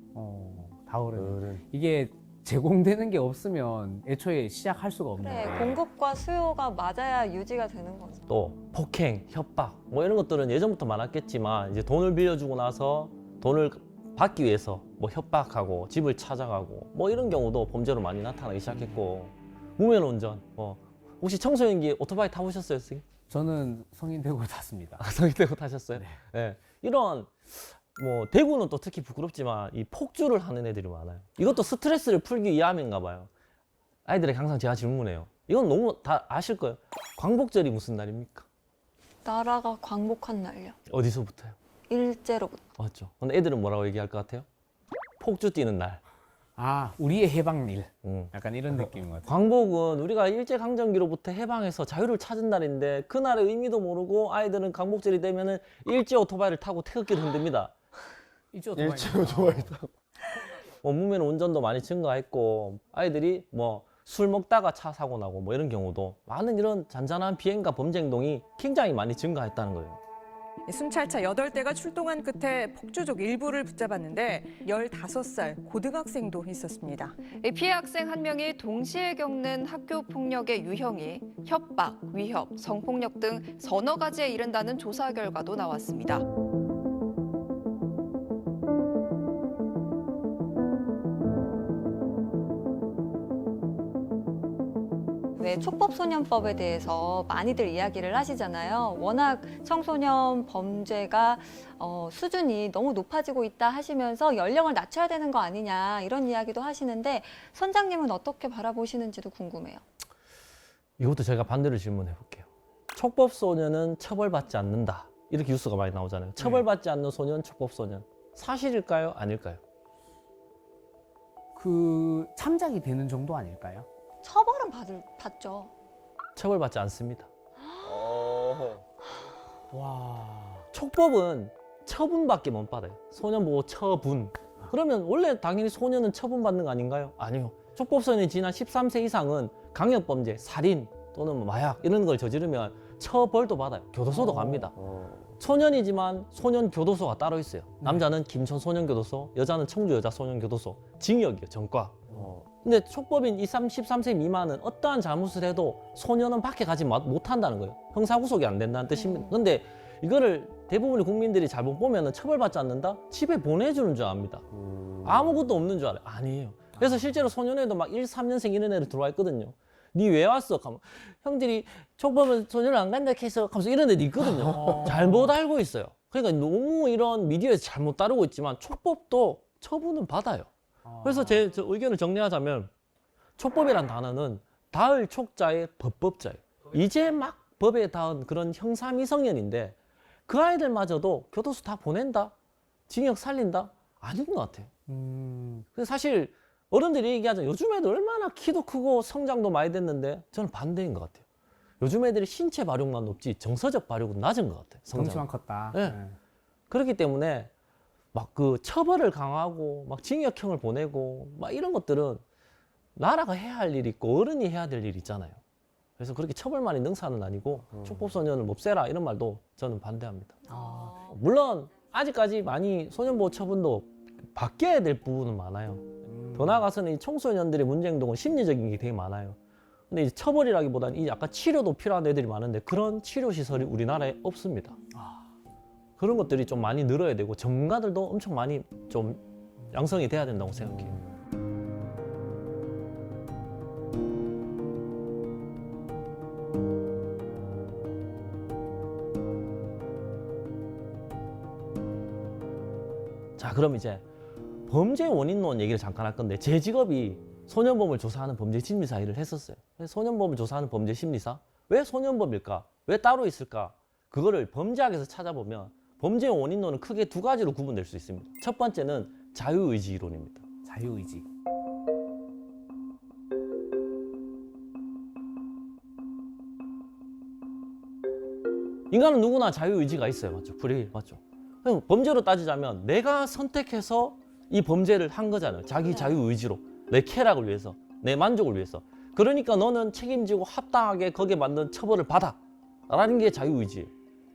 다 어른. 어른. 이게 제공되는 게 없으면 애초에 시작할 수가 없는 그래, 거예요. 공급과 수요가 맞아야 유지가 되는 거죠. 또 폭행, 협박 뭐 이런 것들은 예전부터 많았겠지만 이제 돈을 빌려주고 나서 돈을 받기 위해서 뭐 협박하고 집을 찾아가고 뭐 이런 경우도 범죄로 많이 나타나기 시작했고 무면 운전 뭐 혹시 청소년기 오토바이 타보셨어요, 선생님? 저는 성인 되고 탔습니다. 성인 되고 타셨어요? 네. 네. 이런 뭐 대구는 또 특히 부끄럽지만 이 폭주를 하는 애들이 많아요. 이것도 스트레스를 풀기 위함인가 봐요. 아이들에게 항상 제가 질문해요. 이건 너무 다 아실 거예요. 광복절이 무슨 날입니까? 나라가 광복한 날요. 어디서부터요? 일제로부터. 맞죠. 근데 애들은 뭐라고 얘기할 것 같아요? 폭주 뛰는 날. 우리의 해방일. 음. 약간 이런 느낌인 것 같아요. 광복은 우리가 일제강점기로부터 해방해서 자유를 찾은 날인데 그날의 의미도 모르고 아이들은 광복절이 되면은 일제 오토바이를 타고 태극기를 흔듭니다. 일체로 좋아했다. 뭐 무면 운전도 많이 증가했고 아이들이 뭐 술 먹다가 차 사고 나고 뭐 이런 경우도 많은 이런 잔잔한 비행과 범죄 행동이 굉장히 많이 증가했다는 거예요. 순찰차 8대가 출동한 끝에 폭주족 일부를 붙잡았는데 15살 고등학생도 있었습니다. 이 피해 학생 한 명이 동시에 겪는 학교 폭력의 유형이 협박, 위협, 성폭력 등 서너 가지에 이른다는 조사 결과도 나왔습니다. 왜 촉법소년법에 대해서 많이들 이야기를 하시잖아요. 워낙 청소년 범죄가 수준이 너무 높아지고 있다 하시면서 연령을 낮춰야 되는 거 아니냐 이런 이야기도 하시는데 선장님은 어떻게 바라보시는지도 궁금해요. 이것도 제가 반대로 질문해 볼게요. 촉법소년은 처벌받지 않는다. 이렇게 뉴스가 많이 나오잖아요. 처벌받지 않는 소년, 촉법소년. 사실일까요? 아닐까요? 그 참작이 되는 정도 아닐까요? 처벌은 받죠. 처벌받지 않습니다. 와. 촉법은 처분밖에 못 받아요. 소년 보호 처분. 그러면 원래 당연히 소년은 처분받는 거 아닌가요? 아니요. 촉법소년이 지난 13세 이상은 강력범죄, 살인 또는 뭐 마약 이런 걸 저지르면 처벌도 받아요. 교도소도 갑니다. 소년이지만 소년 교도소가 따로 있어요. 남자는 김천 소년교도소, 여자는 청주 여자 소년교도소. 징역이요, 전과. 근데 촉법인 13세 미만은 어떠한 잘못을 해도 소년은 밖에 가지 못한다는 거예요. 형사구속이 안 된다는 뜻입니다. 근데 이거를 대부분의 국민들이 잘못 보면 처벌받지 않는다? 집에 보내주는 줄 압니다. 아무것도 없는 줄 알아요. 아니에요. 그래서 실제로 소년에도 막 1, 3년생 이런 애들 들어와 있거든요. 니 왜 왔어? 가면 형들이 촉법은 소년을 안 간다 해서 하면서 이런 애들 있거든요. 잘못 알고 있어요. 그러니까 너무 이런 미디어에서 잘못 다루고 있지만 촉법도 처분은 받아요. 그래서 제 의견을 정리하자면 촉법이란 단어는 닿을 촉자의 법법자예요. 이제 막 법에 닿은 그런 형사 미성년인데 그 아이들마저도 교도소 다 보낸다? 징역 살린다? 아닌 것 같아요. 그래서 사실 어른들이 얘기하잖아요. 요즘 애들 얼마나 키도 크고 성장도 많이 됐는데 저는 반대인 것 같아요. 요즘 애들이 신체 발육만 높지 정서적 발육은 낮은 것 같아요. 덩치만 컸다. 네. 그렇기 때문에 막 그 처벌을 강화하고 막 징역형을 보내고 막 이런 것들은 나라가 해야 할 일이 있고 어른이 해야 될 일이 있잖아요. 그래서 그렇게 처벌만이 능사는 아니고 촉법소년을 몹세라 이런 말도 저는 반대합니다. 물론 아직까지 많이 소년보호 처분도 바뀌어야 될 부분은 많아요. 더 나아가서는 이 청소년들의 문제 행동은 심리적인 게 되게 많아요. 근데 이제 처벌이라기보다는 이 약간 치료도 필요한 애들이 많은데 그런 치료 시설이 우리나라에 없습니다. 그런 것들이 좀 많이 늘어야 되고 전문가들도 엄청 많이 좀 양성이 돼야 된다고 생각해요. 자, 그럼 이제 범죄 원인론 얘기를 잠깐 할 건데 제 직업이 소년범을 조사하는 범죄심리사 일을 했었어요. 그래서 소년범을 조사하는 범죄심리사? 왜 소년범일까? 왜 따로 있을까? 그거를 범죄학에서 찾아보면 범죄 원인론은 크게 두 가지로 구분될 수 있습니다. 첫 번째는 자유의지 이론입니다. 자유의지. 인간은 누구나 자유의지가 있어요. 맞죠? 프리 맞죠? 그럼 범죄로 따지자면 내가 선택해서 이 범죄를 한 거잖아요. 자기 자유의지로. 내 쾌락을 위해서. 내 만족을 위해서. 그러니까 너는 책임지고 합당하게 거기에 맞는 처벌을 받아. 라는 게 자유의지예요.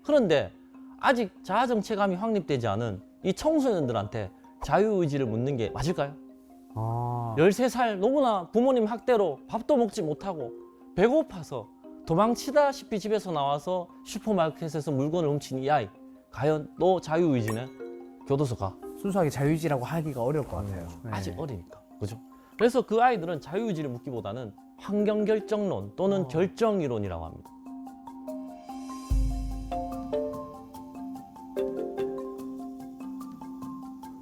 그런데 아직 자아정체감이 확립되지 않은 이 청소년들한테 자유의지를 묻는 게 맞을까요? 13살 너무나 부모님 학대로 밥도 먹지 못하고 배고파서 도망치다시피 집에서 나와서 슈퍼마켓에서 물건을 훔친 이 아이, 과연 너 자유의지네? 교도소 가. 순수하게 자유의지라고 하기가 어려울 것 같아요. 네. 아직 어리니까. 그죠? 그래서 그 아이들은 자유의지를 묻기보다는 환경결정론 또는 결정이론이라고 합니다.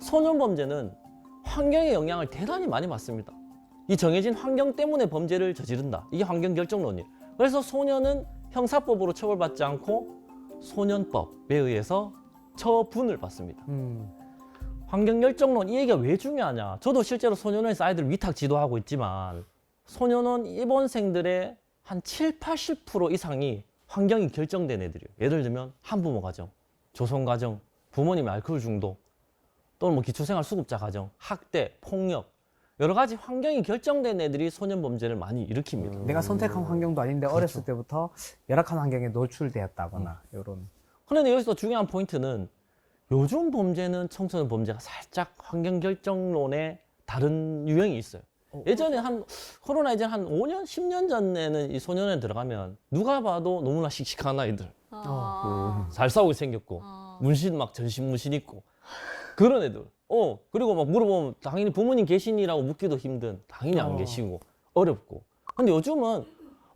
소년범죄는 환경의 영향을 대단히 많이 받습니다. 이 정해진 환경 때문에 범죄를 저지른다. 이게 환경결정론이에요. 그래서 소년은 형사법으로 처벌받지 않고 소년법에 의해서 처분을 받습니다. 환경결정론 이 얘기가 왜 중요하냐. 저도 실제로 소년원에서 아이들 위탁 지도하고 있지만 소년원 입원생들의 한 7, 80% 이상이 환경이 결정된 애들이에요. 예를 들면 한부모 가정, 조성 가정, 부모님의 알코올 중독, 또는 뭐 기초생활 수급자 가정, 학대, 폭력 여러 가지 환경이 결정된 애들이 소년 범죄를 많이 일으킵니다. 내가 선택한 환경도 아닌데 어렸을 때부터 열악한 환경에 노출되었다거나 이런. 그런데 여기서 중요한 포인트는 요즘 범죄는 청소년 범죄가 살짝 환경 결정론의 다른 유형이 있어요. 예전에 코로나 이제 한 5년, 10년 전에는 이 소년원에 들어가면 누가 봐도 너무나 씩씩한 아이들. 잘 싸우게 생겼고, 문신 막 전신 문신 있고, 그런 애들. 그리고 막 물어보면 당연히 부모님 계시니라고 묻기도 힘든, 당연히 안 계시고, 어렵고. 근데 요즘은,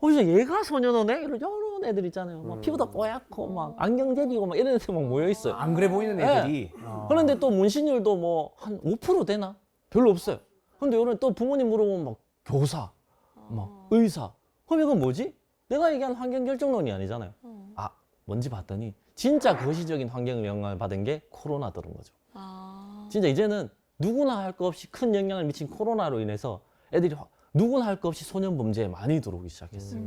진짜 얘가 소년원에? 이런 여러 애들 있잖아요. 막 피부도 뽀얗고, 막 안경 제비고, 막 이런 애들 막 모여있어요. 안 그래 보이는 애들이. 그런데 또 문신율도 뭐 한 5% 되나? 별로 없어요. 근데 요런 또 부모님 물어보면 막 교사, 막 의사. 그럼 이건 뭐지? 내가 얘기한 환경 결정론이 아니잖아요. 뭔지 봤더니 진짜 거시적인 환경 영향을 받은 게 코로나더런 거죠. 진짜 이제는 누구나 할 것 없이 큰 영향을 미친 코로나로 인해서 애들이 누구나 할 것 없이 소년 범죄에 많이 들어오기 시작했어요.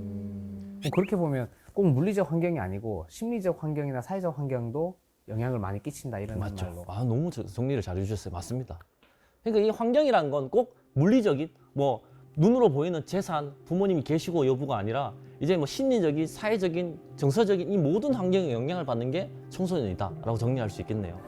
그렇게 보면 꼭 물리적 환경이 아니고 심리적 환경이나 사회적 환경도 영향을 많이 끼친다 이런 맞죠. 말로. 너무 정리를 잘 해주셨어요. 맞습니다. 그러니까 이 환경이라는 건 꼭 물리적인 뭐 눈으로 보이는 재산, 부모님이 계시고 여부가 아니라 이제 뭐 심리적인, 사회적인, 정서적인 이 모든 환경에 영향을 받는 게 청소년이다라고 정리할 수 있겠네요.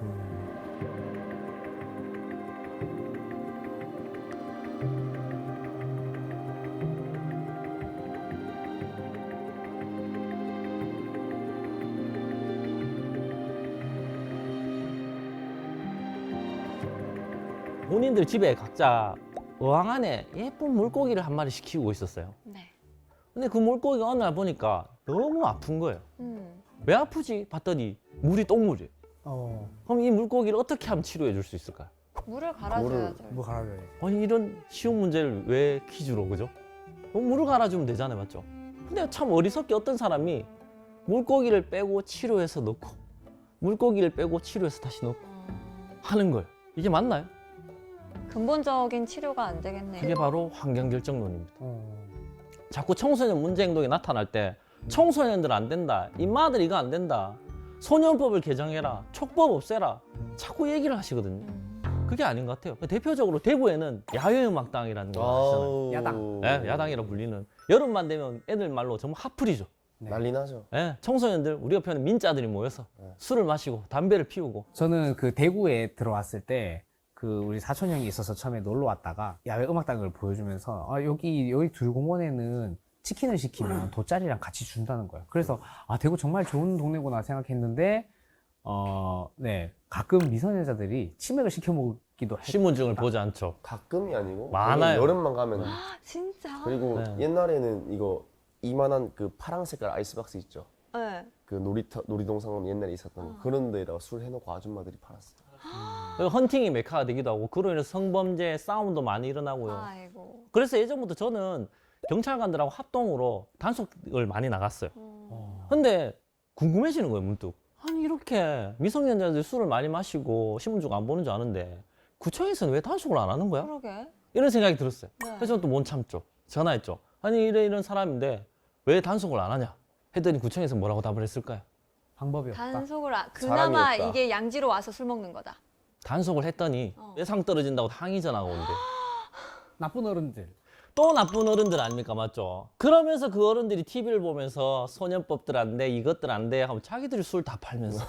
본인들 집에 각자 어항 안에 예쁜 물고기를 한 마리 키우고 있었어요. 네. 근데 그 물고기가 어느 날 보니까 너무 아픈 거예요. 왜 아프지? 봤더니 물이 똥물이에요. 그럼 이 물고기를 어떻게 하면 치료해 줄 수 있을까요? 물을 갈아줘야죠. 뭐 갈아줘야 돼. 아니 이런 쉬운 문제를 왜 퀴즈로 그죠? 물을 갈아주면 되잖아요, 맞죠? 근데 참 어리석게 어떤 사람이 물고기를 빼고 치료해서 넣고 물고기를 빼고 치료해서 다시 넣고 하는 걸 이게 맞나요? 근본적인 치료가 안 되겠네요. 그게 바로 환경결정론입니다. 자꾸 청소년 문제 행동이 나타날 때 청소년들 안 된다, 임마들 이거 안 된다, 소년법을 개정해라, 촉법 없애라 자꾸 얘기를 하시거든요. 그게 아닌 것 같아요. 대표적으로 대구에는 야외음악당이라는 거 아시잖아요. 야당. 네, 야당이라 불리는 여름만 되면 애들 말로 정말 핫플이죠. 네. 난리 나죠. 예, 청소년들 우리가 표현하는 민자들이 모여서 술을 마시고 담배를 피우고. 저는 그 대구에 들어왔을 때 그 우리 사촌 형이 있어서 처음에 놀러 왔다가 야외 음악당을 보여주면서 여기 둘공원에는 치킨을 시키면 돗자리랑 같이 준다는 거예요. 그래서 대구 정말 좋은 동네구나 생각했는데 네, 가끔 미성년자들이 치맥을 시켜 먹기도 했. 신분증을 보지 않죠. 가끔이 아니고 많아요. 여름만 가면. 진짜? 그리고 네. 옛날에는 이거 이만한 그 파랑 색깔 아이스박스 있죠. 네. 그 놀이동산 가면 옛날에 있었던 그런 데다가 술 해놓고 아줌마들이 팔았어요. 그리고 헌팅이 메카가 되기도 하고 그로 인해서 성범죄 싸움도 많이 일어나고요. 아이고. 그래서 예전부터 저는 경찰관들하고 합동으로 단속을 많이 나갔어요. 근데 궁금해지는 거예요, 문득. 아니 이렇게 미성년자들이 술을 많이 마시고 신분증 안 보는 줄 아는데 구청에서는 왜 단속을 안 하는 거야? 그러게. 이런 생각이 들었어요. 네. 그래서 저는 또 못 참죠. 전화했죠. 아니 이런 사람인데 왜 단속을 안 하냐? 했더니 구청에서 뭐라고 답을 했을까요? 방법이 없다. 단속을 사람이 그나마 없다. 이게 양지로 와서 술 먹는 거다. 단속을 했더니 예상 떨어진다고 항의 전화가 오는데 나쁜 어른들. 또 나쁜 어른들 아닙니까? 맞죠? 그러면서 그 어른들이 TV를 보면서 소년법들 안 돼, 이것들 안 돼 하면 자기들이 술 다 팔면서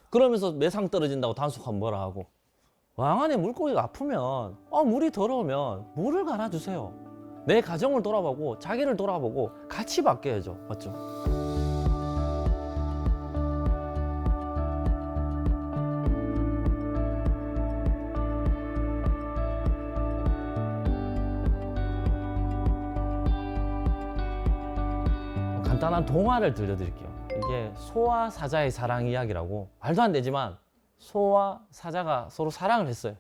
그러면서 매상 떨어진다고 단속하면 뭐라 하고 왕안에 물고기가 아프면 물이 더러우면 물을 갈아주세요. 내 가정을 돌아보고 자기를 돌아보고 같이 바뀌어야죠. 맞죠? 간단한 동화를 들려드릴게요. 이게 소와 사자의 사랑 이야기라고 말도 안 되지만 소와 사자가 서로 사랑을 했어요.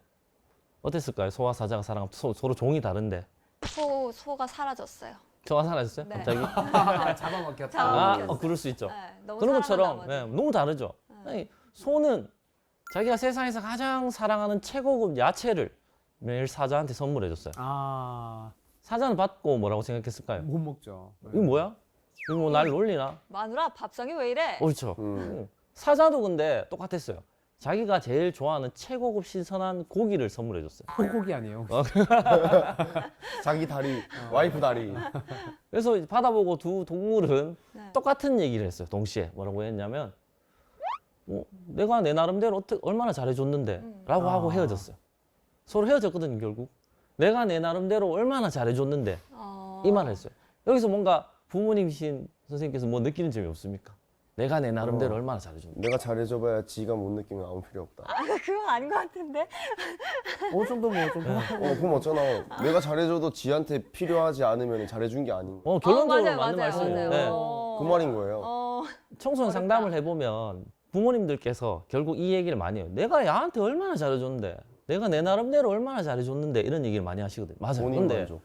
어땠을까요? 소와 사자가 사랑하면 서로 종이 다른데 소가 사라졌어요. 저가 사라졌어요? 네. 갑자기? 잡아먹혔다. 잡아먹혔어. 그럴 수 있죠. 네, 너무 그런 사랑한 것처럼 나머지. 네, 너무 다르죠. 아니, 소는 자기가 세상에서 가장 사랑하는 최고급 야채를 매일 사자한테 선물해줬어요. 사자는 받고 뭐라고 생각했을까요? 못 먹죠. 이거 뭐야? 이거 뭐 날 놀리나? 마누라 밥상이 왜 이래? 그렇죠. 사자도 근데 똑같았어요. 자기가 제일 좋아하는 최고급 신선한 고기를 선물해줬어요. 소고기 아니에요? 자기 다리, 와이프 다리. 그래서 받아보고 두 동물은 네. 똑같은 얘기를 했어요. 동시에 뭐라고 했냐면 내가 내 나름대로 얼마나 잘해줬는데 라고 하고 헤어졌어요. 서로 헤어졌거든요. 결국 내가 내 나름대로 얼마나 잘해줬는데 이 말을 했어요. 여기서 뭔가 부모님이신 선생님께서 뭐 느끼는 점이 없습니까? 내가 내 나름대로 얼마나 잘해줬는데. 내가 잘해줘봐야 지가 못 느끼면 아무 필요 없다. 그건 아닌 것 같은데. 어느 정도 뭐 좀. 그럼 어쩌나. 내가 잘해줘도 지한테 필요하지 않으면 잘해준 게 아닌가. 결론적으로 맞아요, 맞는 맞아요, 말씀이에요. 맞아요. 네. 그 말인 거예요. 청소년 어렵다. 상담을 해보면 부모님들께서 결국 이 얘기를 많이 해요. 내가 야한테 얼마나 잘해줬는데, 내가 내 나름대로 얼마나 잘해줬는데 이런 얘기를 많이 하시거든요. 맞아요. 본인 근데 만족.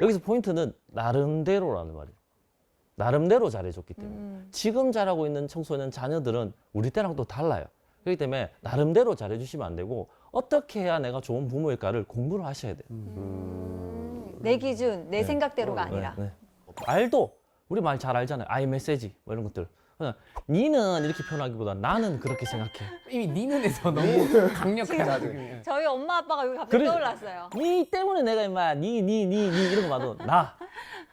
여기서 포인트는 나름대로라는 말이에요. 나름대로 잘해줬기 때문에 지금 잘하고 있는 청소년 자녀들은 우리 때랑 또 달라요. 그렇기 때문에 나름대로 잘해주시면 안 되고 어떻게 해야 내가 좋은 부모일까를 공부를 하셔야 돼요. 내 기준, 내 생각대로가 아니라. 네. 말도 우리 말 잘 알잖아요. 아이 메시지 뭐 이런 것들. 그냥 니는 이렇게 표현하기보다 나는 그렇게 생각해. 이미 니는에서 너무 강력해가지고. 저희 엄마 아빠가 여기 갑자기 그래. 떠올랐어요. 니 때문에 내가 임마 니 이런 거 봐도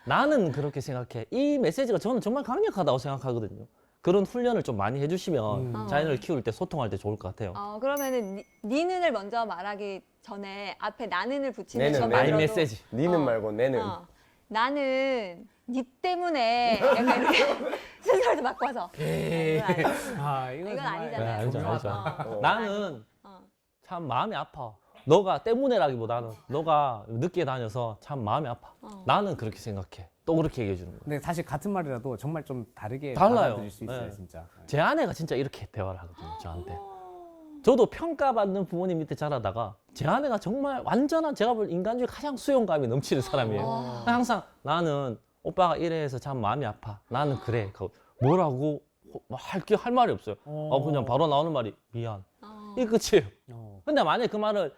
나는 그렇게 생각해. 이 메시지가 저는 정말 강력하다고 생각하거든요. 그런 훈련을 좀 많이 해주시면 자녀를 키울 때 소통할 때 좋을 것 같아요. 그러면은 니는을 먼저 말하기 전에 앞에 나는을 붙이는 내는, 것만 아이 들어도 메시지. 니는 말고 내는. 나는 니 때문에 약간 이렇게 순서를 좀 바꿔서. 이건 이건 아니잖아요. 알죠, 알죠. 나는 어. 참 마음이 아파. 너가 때문에라기보다는 너가 늦게 다녀서 참 마음이 아파. 나는 그렇게 생각해. 또 그렇게 얘기해 주는 거예요. 근데 사실 같은 말이라도 정말 좀 다르게 달라요. 받아들일 수 있어요, 네. 진짜. 제 아내가 진짜 이렇게 대화를 하거든요, 저한테. 저도 평가받는 부모님 밑에 자라다가 제 아내가 정말 완전한 제가 볼 인간 중에 가장 수용감이 넘치는 사람이에요. 항상 나는 오빠가 이래 해서 참 마음이 아파. 나는 그래. 뭐라고 할 말이 없어요. 그냥 바로 나오는 말이 미안. 이게 끝이에요. 근데 만약에 그 말을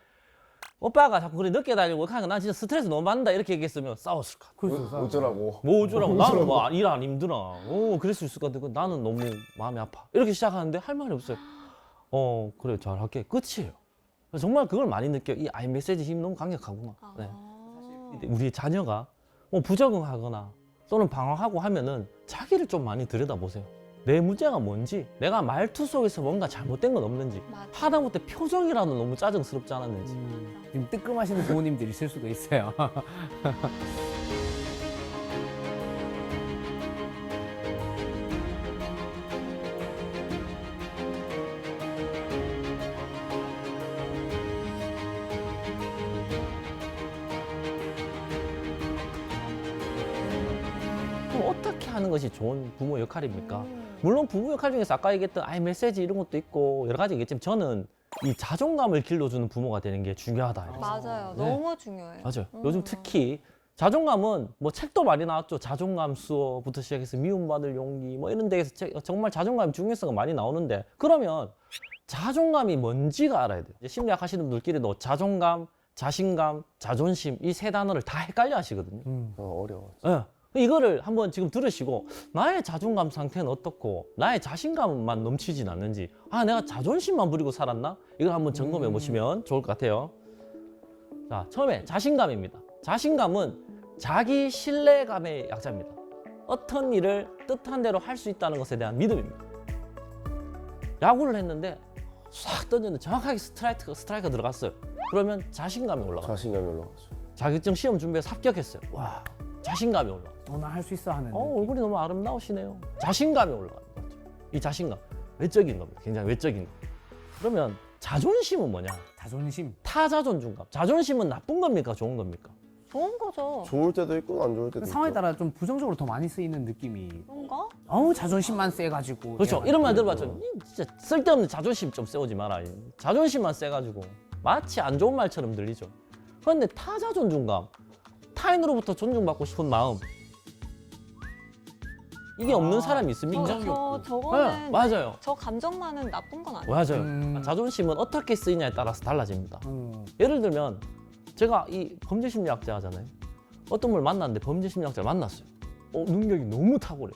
오빠가 자꾸 그래 늦게 다니고 하니까 난 진짜 스트레스 너무 받는다 이렇게 얘기했으면 싸웠을 것 같아. 어쩌라고. 뭐 어쩌라고. 나는 뭐 일 안 힘드나. 그럴 수 있을 것 같은데 나는 너무 마음이 아파. 이렇게 시작하는데 할 말이 없어요. 그래 잘할게. 끝이에요. 정말 그걸 많이 느껴요. 이 아이 메시지 힘 너무 강력하구나. 네. 우리 자녀가 부적응하거나 또는 방황하고 하면은 자기를 좀 많이 들여다보세요. 내 문제가 뭔지, 내가 말투 속에서 뭔가 잘못된 건 없는지, 맞아. 하다못해 표정이라도 너무 짜증스럽지 않았는지. 지금 뜨끔하시는 부모님들이 있을 수도 있어요. 그럼 어떻게 하는 것이 좋은 부모 역할입니까? 물론 부모 역할 중에서 아까 얘기했던 아이 메시지 이런 것도 있고 여러 가지 있겠지만 저는 이 자존감을 길러주는 부모가 되는 게 중요하다. 이렇게 맞아요. 네. 너무 중요해요. 맞아요. 요즘 특히 자존감은 뭐 책도 많이 나왔죠. 자존감 수어부터 시작해서 미움받을 용기 뭐 이런 데에서 정말 자존감 중요성이 많이 나오는데 그러면 자존감이 뭔지가 알아야 돼요. 이제 심리학 하시는 분들끼리도 자존감, 자신감, 자존심 이 세 단어를 다 헷갈려 하시거든요. 어려워. 예. 이거를 한번 지금 들으시고 나의 자존감 상태는 어떻고 나의 자신감만 넘치진 않는지 내가 자존심만 부리고 살았나? 이걸 한번 점검해 보시면 좋을 것 같아요. 자, 처음에 자신감입니다. 자신감은 자기 신뢰감의 약자입니다. 어떤 일을 뜻한 대로 할 수 있다는 것에 대한 믿음입니다. 야구를 했는데 싹 던졌는데 정확하게 스트라이크가 들어갔어요. 그러면 자신감이 올라가요. 자신감이 올라가죠. 자격증 시험 준비해서 합격했어요. 와, 자신감이 올라가요. 나 할 수 있어 하는. 얼굴이 너무 아름다우시네요. 자신감이 올라가는 거죠. 이 자신감, 외적인 겁니다. 굉장히 외적인 거. 그러면 자존심은 뭐냐? 자존심. 타자 존중감. 자존심은 나쁜 겁니까? 좋은 겁니까? 좋은 거죠. 좋을 때도 있고 안 좋을 때도 그 있고. 상황에 따라 좀 부정적으로 더 많이 쓰이는 느낌이. 그런가? 자존심만 세가지고. 그렇죠. 이런 말 들어봤죠. 진짜 쓸데없는 자존심 좀 세우지 마라. 자존심만 세가지고 마치 안 좋은 말처럼 들리죠. 그런데 타자 존중감, 타인으로부터 존중받고 싶은 마음, 이게 없는 사람이 있습니까? 저거는 네, 맞아요. 저 감정만은 나쁜 건 아니에요. 맞아요. 자존심은 어떻게 쓰이냐에 따라서 달라집니다. 음. 예를 들면 제가 이 범죄심리학자잖아요. 어떤 분을 만났는데 범죄심리학자를 만났어요. 능력이 너무 탁월해.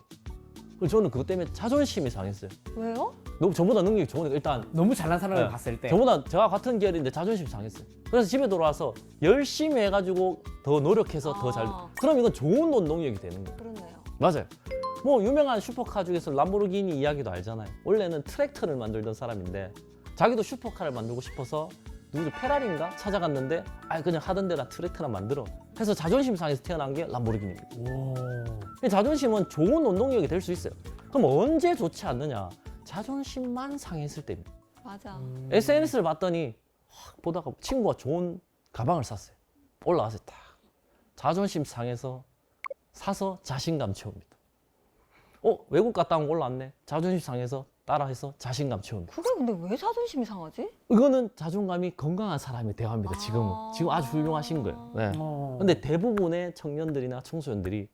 그래서 저는 그것 때문에 자존심이 상했어요. 왜요? 저보다 능력이 좋으니까 일단 너무 잘난 사람을 네. 봤을 때. 저보다 제가 같은 계열인데 자존심이 상했어요. 그래서 집에 돌아와서 열심히 해가지고 더 노력해서 더 잘. 그럼 이건 좋은 원동력이 되는 거예요. 그렇네요. 맞아요. 뭐 유명한 슈퍼카 중에서 람보르기니 이야기도 알잖아요. 원래는 트랙터를 만들던 사람인데 자기도 슈퍼카를 만들고 싶어서 누구죠? 페라리인가 찾아갔는데 그냥 하던 데나 트랙터나 만들어. 해서 자존심 상해서 태어난 게 람보르기니입니다. 오. 자존심은 좋은 원동력이 될 수 있어요. 그럼 언제 좋지 않느냐? 자존심만 상했을 때입니다. 맞아. SNS를 봤더니 보다가 친구가 좋은 가방을 샀어요. 올라가서 딱 자존심 상해서 사서 자신감 채웁니다. 외국 갔다 온 거 올라왔네. 자존심 상해서 따라해서 자신감 채웁니다. 그게 근데 왜 자존심이 상하지? 이거는 자존감이 건강한 사람의 대화입니다. 지금 아주 훌륭하신 거예요. 네. 근데 대부분의 청년들이나 청소년들이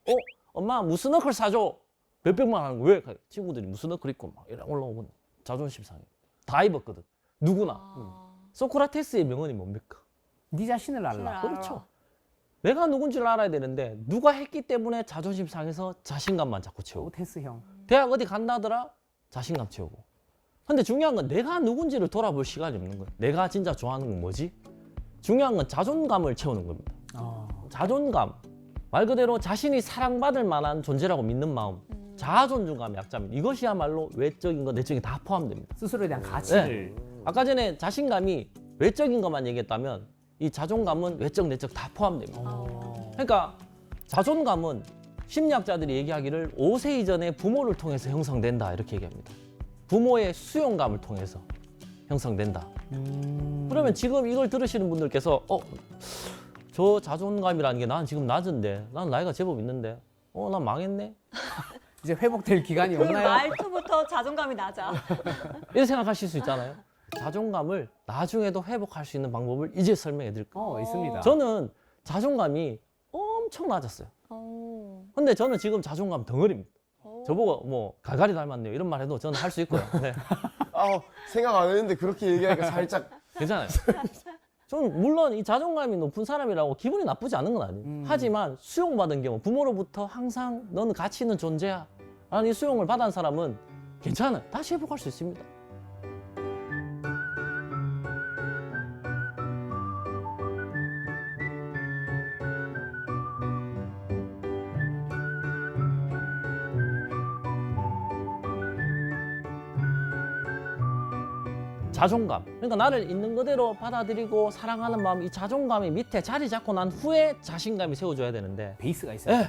엄마 무슨 어클 사줘. 몇백만 하는 거 왜? 친구들이 무슨 어클 입고 막 이래 올라오면 자존심 상해. 다 입었거든. 누구나. 소크라테스의 명언이 뭡니까? 네 자신을 알라. 그렇죠. 내가 누군지를 알아야 되는데 누가 했기 때문에 자존심 상해서 자신감만 자꾸 채우고. 테스 형. 대학 어디 간다더라? 자신감 채우고. 근데 중요한 건 내가 누군지를 돌아볼 시간이 없는 거예요. 내가 진짜 좋아하는 건 뭐지? 중요한 건 자존감을 채우는 겁니다. 자존감. 말 그대로 자신이 사랑받을 만한 존재라고 믿는 마음. 자아존중감의 약자입니다. 이것이야말로 외적인 거, 내적인 다 포함됩니다. 스스로에 대한 가치를. 아까 전에 자신감이 외적인 것만 얘기했다면 이 자존감은 외적, 내적 다 포함됩니다. 그러니까 자존감은 심리학자들이 얘기하기를 5세 이전에 부모를 통해서 형성된다 이렇게 얘기합니다. 부모의 수용감을 통해서 형성된다. 그러면 지금 이걸 들으시는 분들께서 저 자존감이라는 게 나는 지금 낮은데 나는 나이가 제법 있는데 난 망했네? 이제 회복될 기간이 그 없나요? 말투부터 자존감이 낮아. 이렇게 생각하실 수 있잖아요. 자존감을 나중에도 회복할 수 있는 방법을 이제 설명해 드릴게요. 있습니다. 저는 자존감이 엄청 낮았어요. 근데 저는 지금 자존감 덩어리입니다. 저보고 뭐 갈갈이 닮았네요 이런 말 해도 저는 할 수 있고요. 네. 생각 안 했는데 그렇게 얘기하니까 살짝 괜찮아요. 저는 물론 이 자존감이 높은 사람이라고 기분이 나쁘지 않은 건 아니에요. 하지만 수용받은 경우 부모로부터 항상 너는 가치 있는 존재야 라는 이 수용을 받은 사람은 괜찮아요. 다시 회복할 수 있습니다. 자존감. 그러니까 나를 있는 그대로 받아들이고 사랑하는 마음, 이 자존감이 밑에 자리 잡고 난 후에 자신감이 세워줘야 되는데 베이스가 있어요. 예.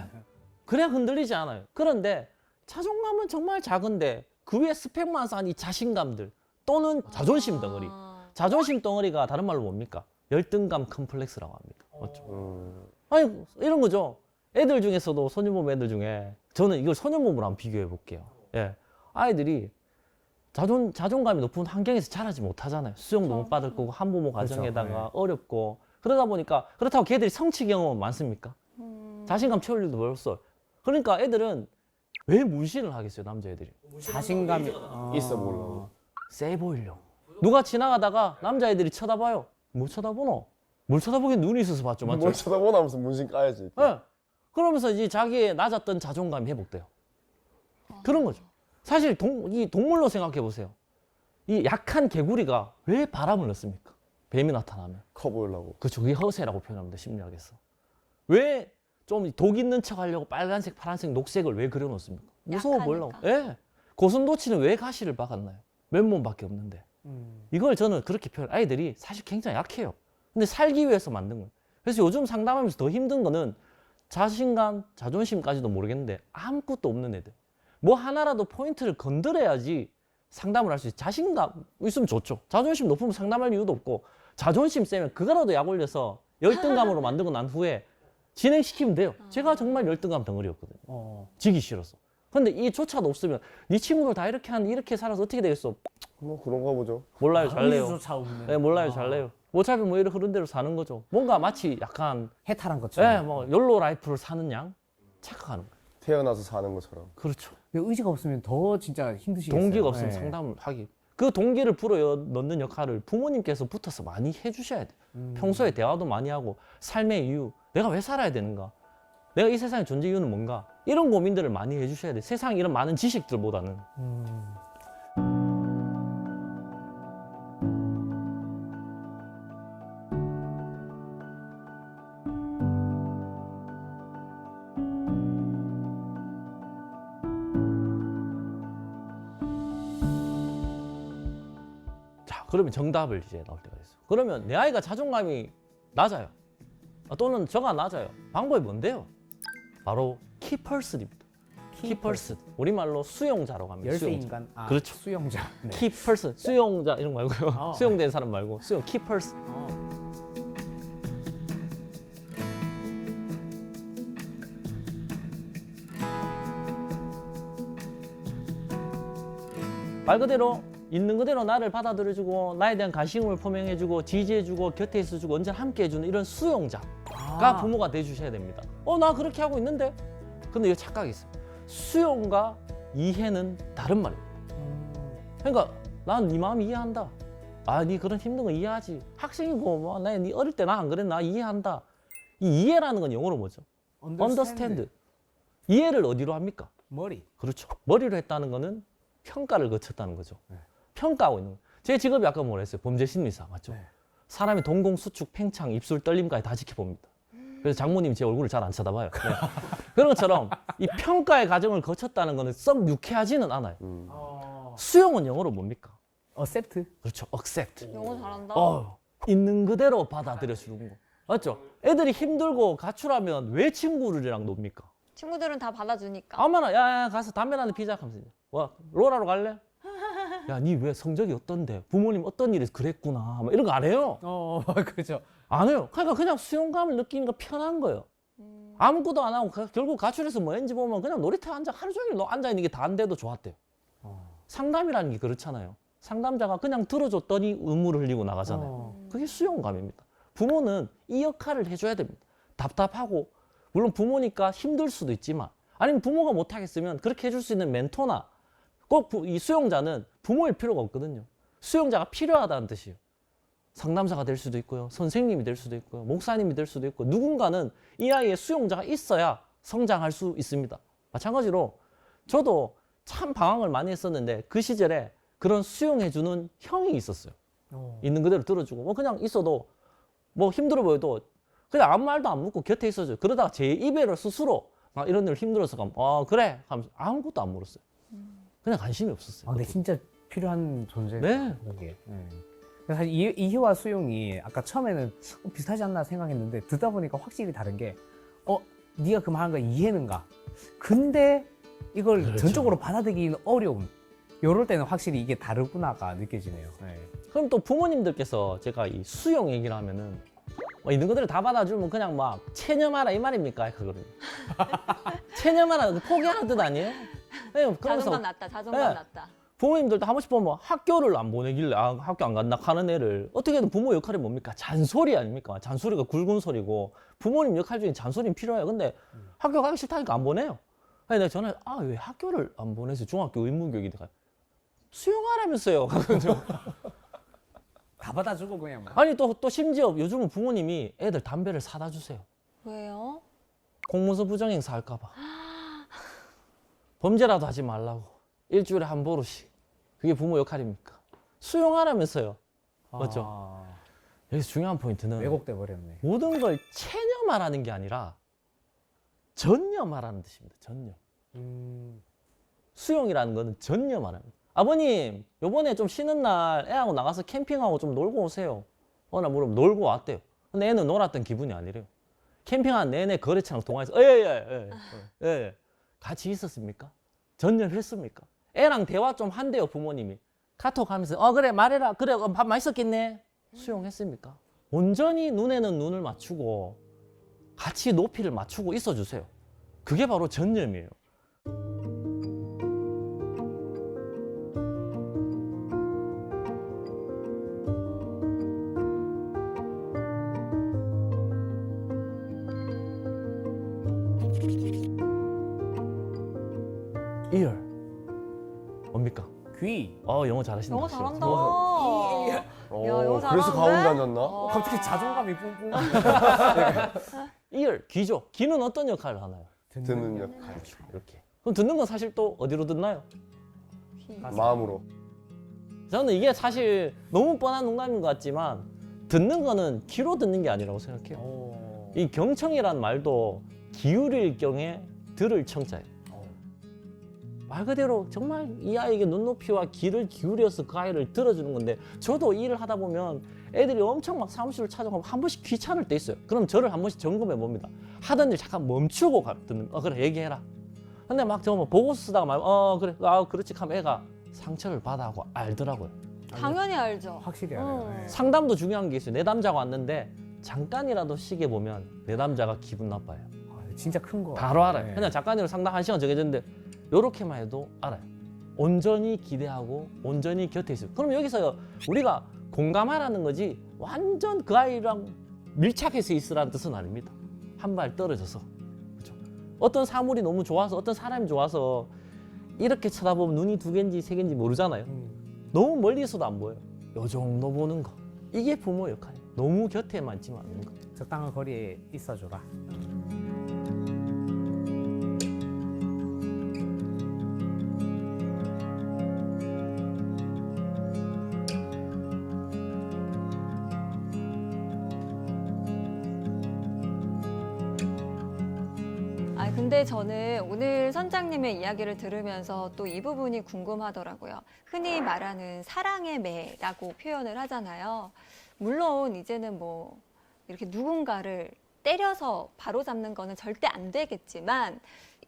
그래야 흔들리지 않아요. 그런데 자존감은 정말 작은데 그 위에 스펙만 쌓은 이 자신감들 또는 자존심 덩어리. 자존심 덩어리가 다른 말로 뭡니까? 열등감 컴플렉스라고 합니다. 맞죠? 아니 이런 거죠. 애들 중에서도 소년범 애들 중에 저는 이걸 소년범으로 한번 비교해 볼게요. 예. 아이들이 자존감이 높은 환경에서 자라지 못하잖아요. 수영도 못 받을 거고 한부모 가정에다가 그렇죠. 어렵고 그러다 보니까 그렇다고 걔들이 성취 경험은 많습니까? 자신감 채울 일도 없어. 그러니까 애들은 왜 문신을 하겠어요, 남자애들이? 자신감이 있어 보이려고. 세 보이려고. 누가 지나가다가 남자애들이 쳐다봐요. 뭐 쳐다보노? 뭘 쳐다보긴 눈이 있어서 봤죠, 맞죠? 뭘 쳐다보나 하면서 문신 까야지. 예. 그러면서 이제 자기의 낮았던 자존감이 회복돼요. 그런 거죠. 사실 이 동물로 생각해 보세요. 이 약한 개구리가 왜 바람을 넣습니까? 뱀이 나타나면. 커 보이려고. 그렇죠. 그게 허세라고 표현합니다. 심리학에서. 왜 좀 독 있는 척 하려고 빨간색, 파란색, 녹색을 왜 그려놓습니까? 무서워 보이려고. 예. 고슴도치는 왜 가시를 박았나요? 맨몸밖에 없는데. 이걸 저는 그렇게 표현. 아이들이 사실 굉장히 약해요. 근데 살기 위해서 만든 거예요. 그래서 요즘 상담하면서 더 힘든 거는 자신감, 자존심까지도 모르겠는데 아무것도 없는 애들. 뭐 하나라도 포인트를 건드려야지 상담을 할 수 있어요. 자신감 있으면 좋죠. 자존심 높으면 상담할 이유도 없고 자존심 세면 그거라도 약 올려서 열등감으로 만들고 난 후에 진행시키면 돼요. 제가 정말 열등감 덩어리였거든요. 지기 싫어서. 근데 이조차도 없으면 네 친구들 다 이렇게 하는데 이렇게 살아서 어떻게 되겠어? 뭐 그런가 보죠. 몰라요, 잘래요. 조차 없는. 네, 몰라요, 잘래요. 어차피 뭐 이런 흐른 대로 사는 거죠. 뭔가 마치 약간 해탈한 것처럼. 예, 뭐 욜로 라이프를 사는 양 착각하는 거예요. 태어나서 사는 것처럼. 그렇죠. 의지가 없으면 더 진짜 힘드시겠어요. 동기가 없으면 네. 상담을 하기. 그 동기를 불어 넣는 역할을 부모님께서 붙어서 많이 해주셔야 돼요. 평소에 대화도 많이 하고 삶의 이유, 내가 왜 살아야 되는가? 내가 이 세상에 존재 이유는 뭔가? 이런 고민들을 많이 해주셔야 돼요. 세상 이런 많은 지식들보다는. 자, 그러면 정답을 이제 나올 때가 있어. 그러면 내 아이가 자존감이 낮아요. 또는 저가 낮아요. 방법이 뭔데요? 바로 키퍼슨입니다. 키퍼슨. 우리말로 수용자라고 합니다. 열쇠 수용자. 인간. 아, 그렇죠. 수용자. 네. 키퍼슨. 수용자 이런 거 말고요. 어. 수용된 사람 말고 수용 키퍼슨. 말 그대로 있는 그대로 나를 받아들여주고 나에 대한 관심을 표명해주고 지지해주고 곁에 있어주고 언제나 함께해주는 이런 수용자가 부모가 돼주셔야 됩니다. 나 그렇게 하고 있는데? 근데 여기 착각이 있어요. 수용과 이해는 다른 말이에요. 그러니까 난 네 마음 이해한다. 네 그런 힘든 거 이해하지. 학생이고 뭐 네 어릴 때 나 안 그랬나 나 이해한다. 이 이해라는 건 영어로 뭐죠? understand. 이해를 어디로 합니까? 머리. 그렇죠. 머리로 했다는 거는 평가를 거쳤다는 거죠. 평가하고 있는 거예요. 제 직업이 아까 뭐라 했어요? 범죄 심리사 맞죠? 네. 사람이 동공, 수축, 팽창, 입술 떨림까지 다 지켜봅니다. 그래서 장모님이 제 얼굴을 잘 안 쳐다봐요. 네. 그런 것처럼 이 평가의 과정을 거쳤다는 거는 썩 유쾌하지는 않아요. 수용은 영어로 뭡니까? accept. 그렇죠. accept. 영어 잘한다. 있는 그대로 받아들여 주는 거. 맞죠? 애들이 힘들고 가출하면 왜 친구들이랑 놉니까? 친구들은 다 받아주니까. 아마나 야 가서 담배 하나 피자 하면서 와 로라로 갈래? 야 니 왜 성적이 어떤데? 부모님 어떤 일에서 그랬구나. 막 이런 거 안 해요. 그렇죠. 안 해요. 그러니까 그냥 수용감을 느끼니까 편한 거예요. 아무것도 안 하고 결국 가출해서 뭐 했는지 보면 그냥 놀이터에 앉아 하루 종일 앉아 있는 게 다인데도 좋았대요. 상담이라는 게 그렇잖아요. 상담자가 그냥 들어줬더니 눈물을 흘리고 나가잖아요. 그게 수용감입니다. 부모는 이 역할을 해줘야 됩니다. 답답하고 물론 부모니까 힘들 수도 있지만 아니면 부모가 못하겠으면 그렇게 해줄 수 있는 멘토나 꼭 이 수용자는 부모일 필요가 없거든요. 수용자가 필요하다는 뜻이에요. 상담사가 될 수도 있고요. 선생님이 될 수도 있고요. 목사님이 될 수도 있고 누군가는 이 아이의 수용자가 있어야 성장할 수 있습니다. 마찬가지로 저도 참 방황을 많이 했었는데 그 시절에 그런 수용해주는 형이 있었어요. 있는 그대로 들어주고 뭐 그냥 있어도 뭐 힘들어 보여도 그냥 아무 말도 안 묻고 곁에 있어줘요. 그러다가 제 입에를 스스로 막 이런 일 힘들어서 가면 그래 하면서 아무것도 안 물었어요. 그냥 관심이 없었어요. 근데 진짜 필요한 존재. 네. 그게. 그래서 사실 이희와 수용이 아까 처음에는 비슷하지 않나 생각했는데 듣다 보니까 확실히 다른 게 네가 그 말한 거 이해는가? 근데 이걸 그렇죠. 전적으로 받아들이기는 어려운. 요럴 때는 확실히 이게 다르구나가 느껴지네요. 네. 그럼 또 부모님들께서 제가 이 수용 얘기를 하면은 있는 것들을 다 받아주면 그냥 막 체념하라 이 말입니까? 그거를 체념하라 포기하는 뜻 아니에요? 네, 그러면서 자존감 낮다, 자존감 네. 낮다. 부모님들도 한 번씩 보면 학교를 안 보내길래 학교 안 간다 하는 애를 어떻게든 부모 역할이 뭡니까? 잔소리 아닙니까? 잔소리가 굵은 소리고 부모님 역할 중에 잔소리는 필요해요. 근데 학교 가기 싫다니까 안 보내요. 아니 내가 전에 왜 학교를 안 보내서 중학교 의무교육이니까 수용하라면서요. 다 받아주고 그냥 막. 아니 또 심지어 요즘은 부모님이 애들 담배를 사다 주세요. 왜요? 공문서 부정행사 할까 봐. 범죄라도 하지 말라고. 일주일에 한 버릇씩. 그게 부모 역할입니까? 수용하라면서요. 맞죠? 여기서 중요한 포인트는 왜곡돼 버렸네. 모든 걸 체념하라는 게 아니라 전념하라는 뜻입니다. 전념. 수용이라는 거는 전념하라는 거예요. 아버님, 요번에 좀 쉬는 날 애하고 나가서 캠핑하고 좀 놀고 오세요. 나 물으면 놀고 왔대요. 근데 애는 놀았던 기분이 아니래요. 캠핑한 내내 거래처랑 통화해서 예. 같이 있었습니까? 전념했습니까? 애랑 대화 좀 한대요, 부모님이. 카톡 하면서 그래 말해라. 그래 밥 맛있었겠네. 수용했습니까? 온전히 눈에는 눈을 맞추고 같이 높이를 맞추고 있어주세요. 그게 바로 전념이에요. ear 뭡니까? 귀. 영어 잘하신다. 영어 잘한다. 어, 야, 영어 그래서 잘하는데? 가운데 앉았나? 갑자기 자존감이 뿜뿜. ear 귀죠. 귀는 어떤 역할을 하나요? 듣는 역할. 이렇게. 그럼 듣는 건 사실 또 어디로 듣나요? 마음으로. 저는 이게 사실 너무 뻔한 농담인 것 같지만 듣는 거는 귀로 듣는 게 아니라고 생각해요. 이 경청이란 말도 기울일 경에 들을 청자예요. 말 그대로 정말 이 아이에게 눈높이와 귀를 기울여서 그 아이를 들어주는 건데 저도 일을 하다 보면 애들이 엄청 막 사무실을 찾아가면 한 번씩 귀찮을 때 있어요. 그럼 저를 한 번씩 점검해 봅니다. 하던 일 잠깐 멈추고 듣는 그래 얘기해라. 근데 막 저 뭐 보고서 쓰다가 말 그래 그렇지 하면 애가 상처를 받아하고 알더라고요. 당연히 알죠. 확실히 알아요. 네. 상담도 중요한 게 있어요. 내담자가 왔는데 잠깐이라도 쉬게 보면 내담자가 기분 나빠요. 진짜 큰 거. 바로 알아요. 네. 그냥 잠깐이라도 상담 1시간 정해졌는데 요렇게만 해도 알아요. 온전히 기대하고 온전히 곁에 있어요. 그럼 여기서 우리가 공감하라는 거지 완전 그 아이랑 밀착해서 있으라는 뜻은 아닙니다. 한 발 떨어져서. 그렇죠? 어떤 사물이 너무 좋아서 어떤 사람이 좋아서 이렇게 쳐다보면 눈이 2개인지 3개인지 모르잖아요. 너무 멀리서도 안 보여요. 요 정도 보는 거. 이게 부모 역할이에요. 너무 곁에만 있지 않는 거. 적당한 거리에 있어줘라. 근데 저는 오늘 선장님의 이야기를 들으면서 또 이 부분이 궁금하더라고요. 흔히 말하는 사랑의 매라고 표현을 하잖아요. 물론 이제는 뭐 이렇게 누군가를 때려서 바로잡는 거는 절대 안 되겠지만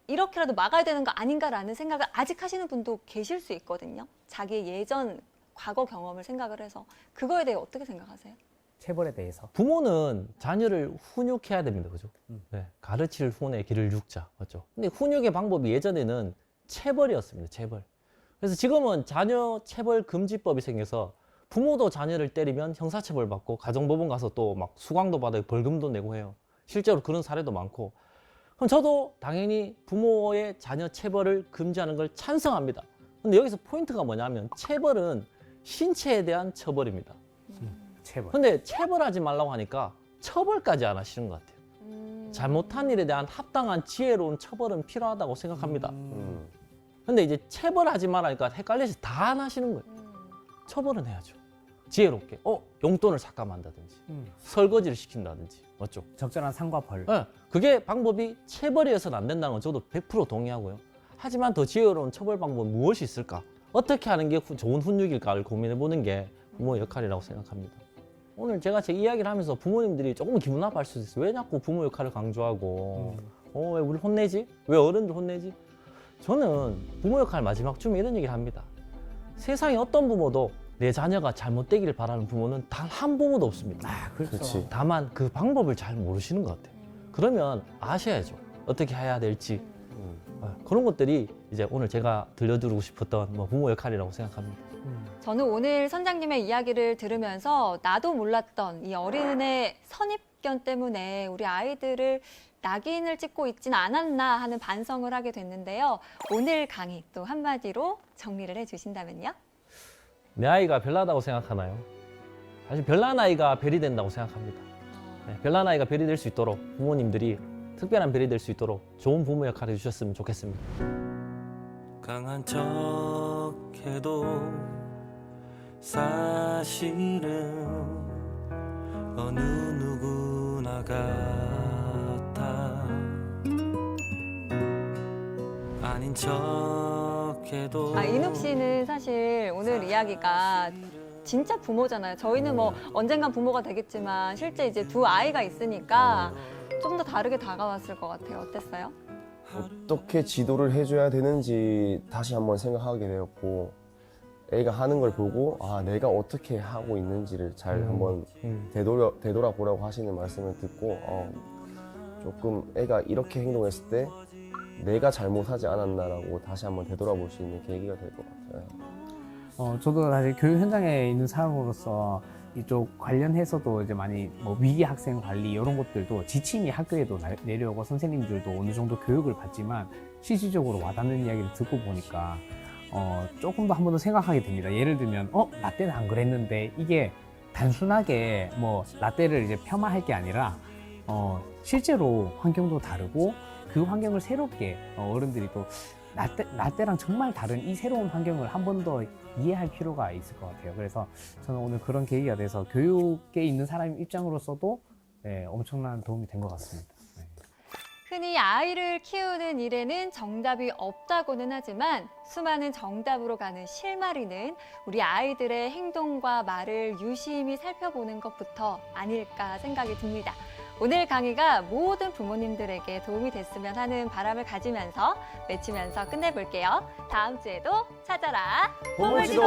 이렇게라도 막아야 되는 거 아닌가라는 생각을 아직 하시는 분도 계실 수 있거든요. 자기의 예전 과거 경험을 생각을 해서 그거에 대해 어떻게 생각하세요? 체벌에 대해서. 부모는 자녀를 훈육해야 됩니다. 그죠? 네, 가르칠 훈의 길을 육자. 맞죠? 근데 훈육의 방법이 예전에는 체벌이었습니다. 체벌. 그래서 지금은 자녀 체벌 금지법이 생겨서 부모도 자녀를 때리면 형사처벌 받고 가정법원 가서 또 막 수강도 받아요. 벌금도 내고 해요. 실제로 그런 사례도 많고. 그럼 저도 당연히 부모의 자녀 체벌을 금지하는 걸 찬성합니다. 근데 여기서 포인트가 뭐냐면 체벌은 신체에 대한 처벌입니다. 체벌. 근데 체벌하지 말라고 하니까 처벌까지 안 하시는 것 같아요. 잘못한 일에 대한 합당한 지혜로운 처벌은 필요하다고 생각합니다. 근데 이제 체벌하지 말라니까 헷갈려서 다 안 하시는 거예요. 처벌은 해야죠. 지혜롭게. 용돈을 삭감한다든지 설거지를 시킨다든지. 맞죠? 적절한 상과 벌. 네, 그게 방법이 체벌이어서는 안 된다는 건 저도 100% 동의하고요. 하지만 더 지혜로운 처벌 방법은 무엇이 있을까? 어떻게 하는 게 좋은 훈육일까를 고민해 보는 게 부모의 역할이라고 생각합니다. 오늘 제가 제 이야기를 하면서 부모님들이 조금 기분 나빠할 수도 있어요. 왜 자꾸 부모 역할을 강조하고 왜 우리 혼내지? 왜 어른들 혼내지? 저는 부모 역할 마지막 쯤에 이런 얘기를 합니다. 세상에 어떤 부모도 내 자녀가 잘못되기를 바라는 부모는 단 한 부모도 없습니다. 그렇지. 다만 그 방법을 잘 모르시는 것 같아요. 그러면 아셔야죠. 어떻게 해야 될지. 그런 것들이 이제 오늘 제가 들려드리고 싶었던 뭐 부모 역할이라고 생각합니다. 저는 오늘 선장님의 이야기를 들으면서 나도 몰랐던 이 어린의 선입견 때문에 우리 아이들을 낙인을 찍고 있진 않았나 하는 반성을 하게 됐는데요. 오늘 강의 또 한마디로 정리를 해주신다면요? 내 아이가 별나다고 생각하나요? 사실 별난 아이가 별이 된다고 생각합니다. 네, 별난 아이가 별이 될 수 있도록 부모님들이 특별한 별이 될 수 있도록 좋은 부모 역할을 해주셨으면 좋겠습니다. 강한 척해도 사실은 어느 누구나 같아. 아닌 척해도 이눕 씨는 사실 오늘 이야기가 진짜 부모잖아요. 저희는 뭐 언젠간 부모가 되겠지만 실제 이제 두 아이가 있으니까 좀 더 다르게 다가왔을 것 같아요. 어땠어요? 어떻게 지도를 해줘야 되는지 다시 한번 생각하게 되었고, 애가 하는 걸 보고 내가 어떻게 하고 있는지를 잘 한번 되돌아보라고 하시는 말씀을 듣고 조금 애가 이렇게 행동했을 때 내가 잘못하지 않았나라고 다시 한번 되돌아볼 수 있는 계기가 될 것 같아요. 저도 사실 교육 현장에 있는 사람으로서 이쪽 관련해서도 이제 많이 뭐 위기 학생 관리 이런 것들도 지침이 학교에도 내려오고 선생님들도 어느 정도 교육을 받지만 실질적으로 와닿는 이야기를 듣고 보니까 조금 더 한 번 더 생각하게 됩니다. 예를 들면 나 때는 안 그랬는데 이게 단순하게 뭐 라떼를 이제 폄하할 게 아니라 실제로 환경도 다르고 그 환경을 새롭게 어른들이 또 라떼랑 정말 다른 이 새로운 환경을 한 번 더 이해할 필요가 있을 것 같아요. 그래서 저는 오늘 그런 계기가 돼서 교육에 있는 사람 입장으로서도 엄청난 도움이 된 것 같습니다. 네. 흔히 아이를 키우는 일에는 정답이 없다고는 하지만 수많은 정답으로 가는 실마리는 우리 아이들의 행동과 말을 유심히 살펴보는 것부터 아닐까 생각이 듭니다. 오늘 강의가 모든 부모님들에게 도움이 됐으면 하는 바람을 가지면서 외치면서 끝내볼게요. 다음 주에도 찾아라 보물지도!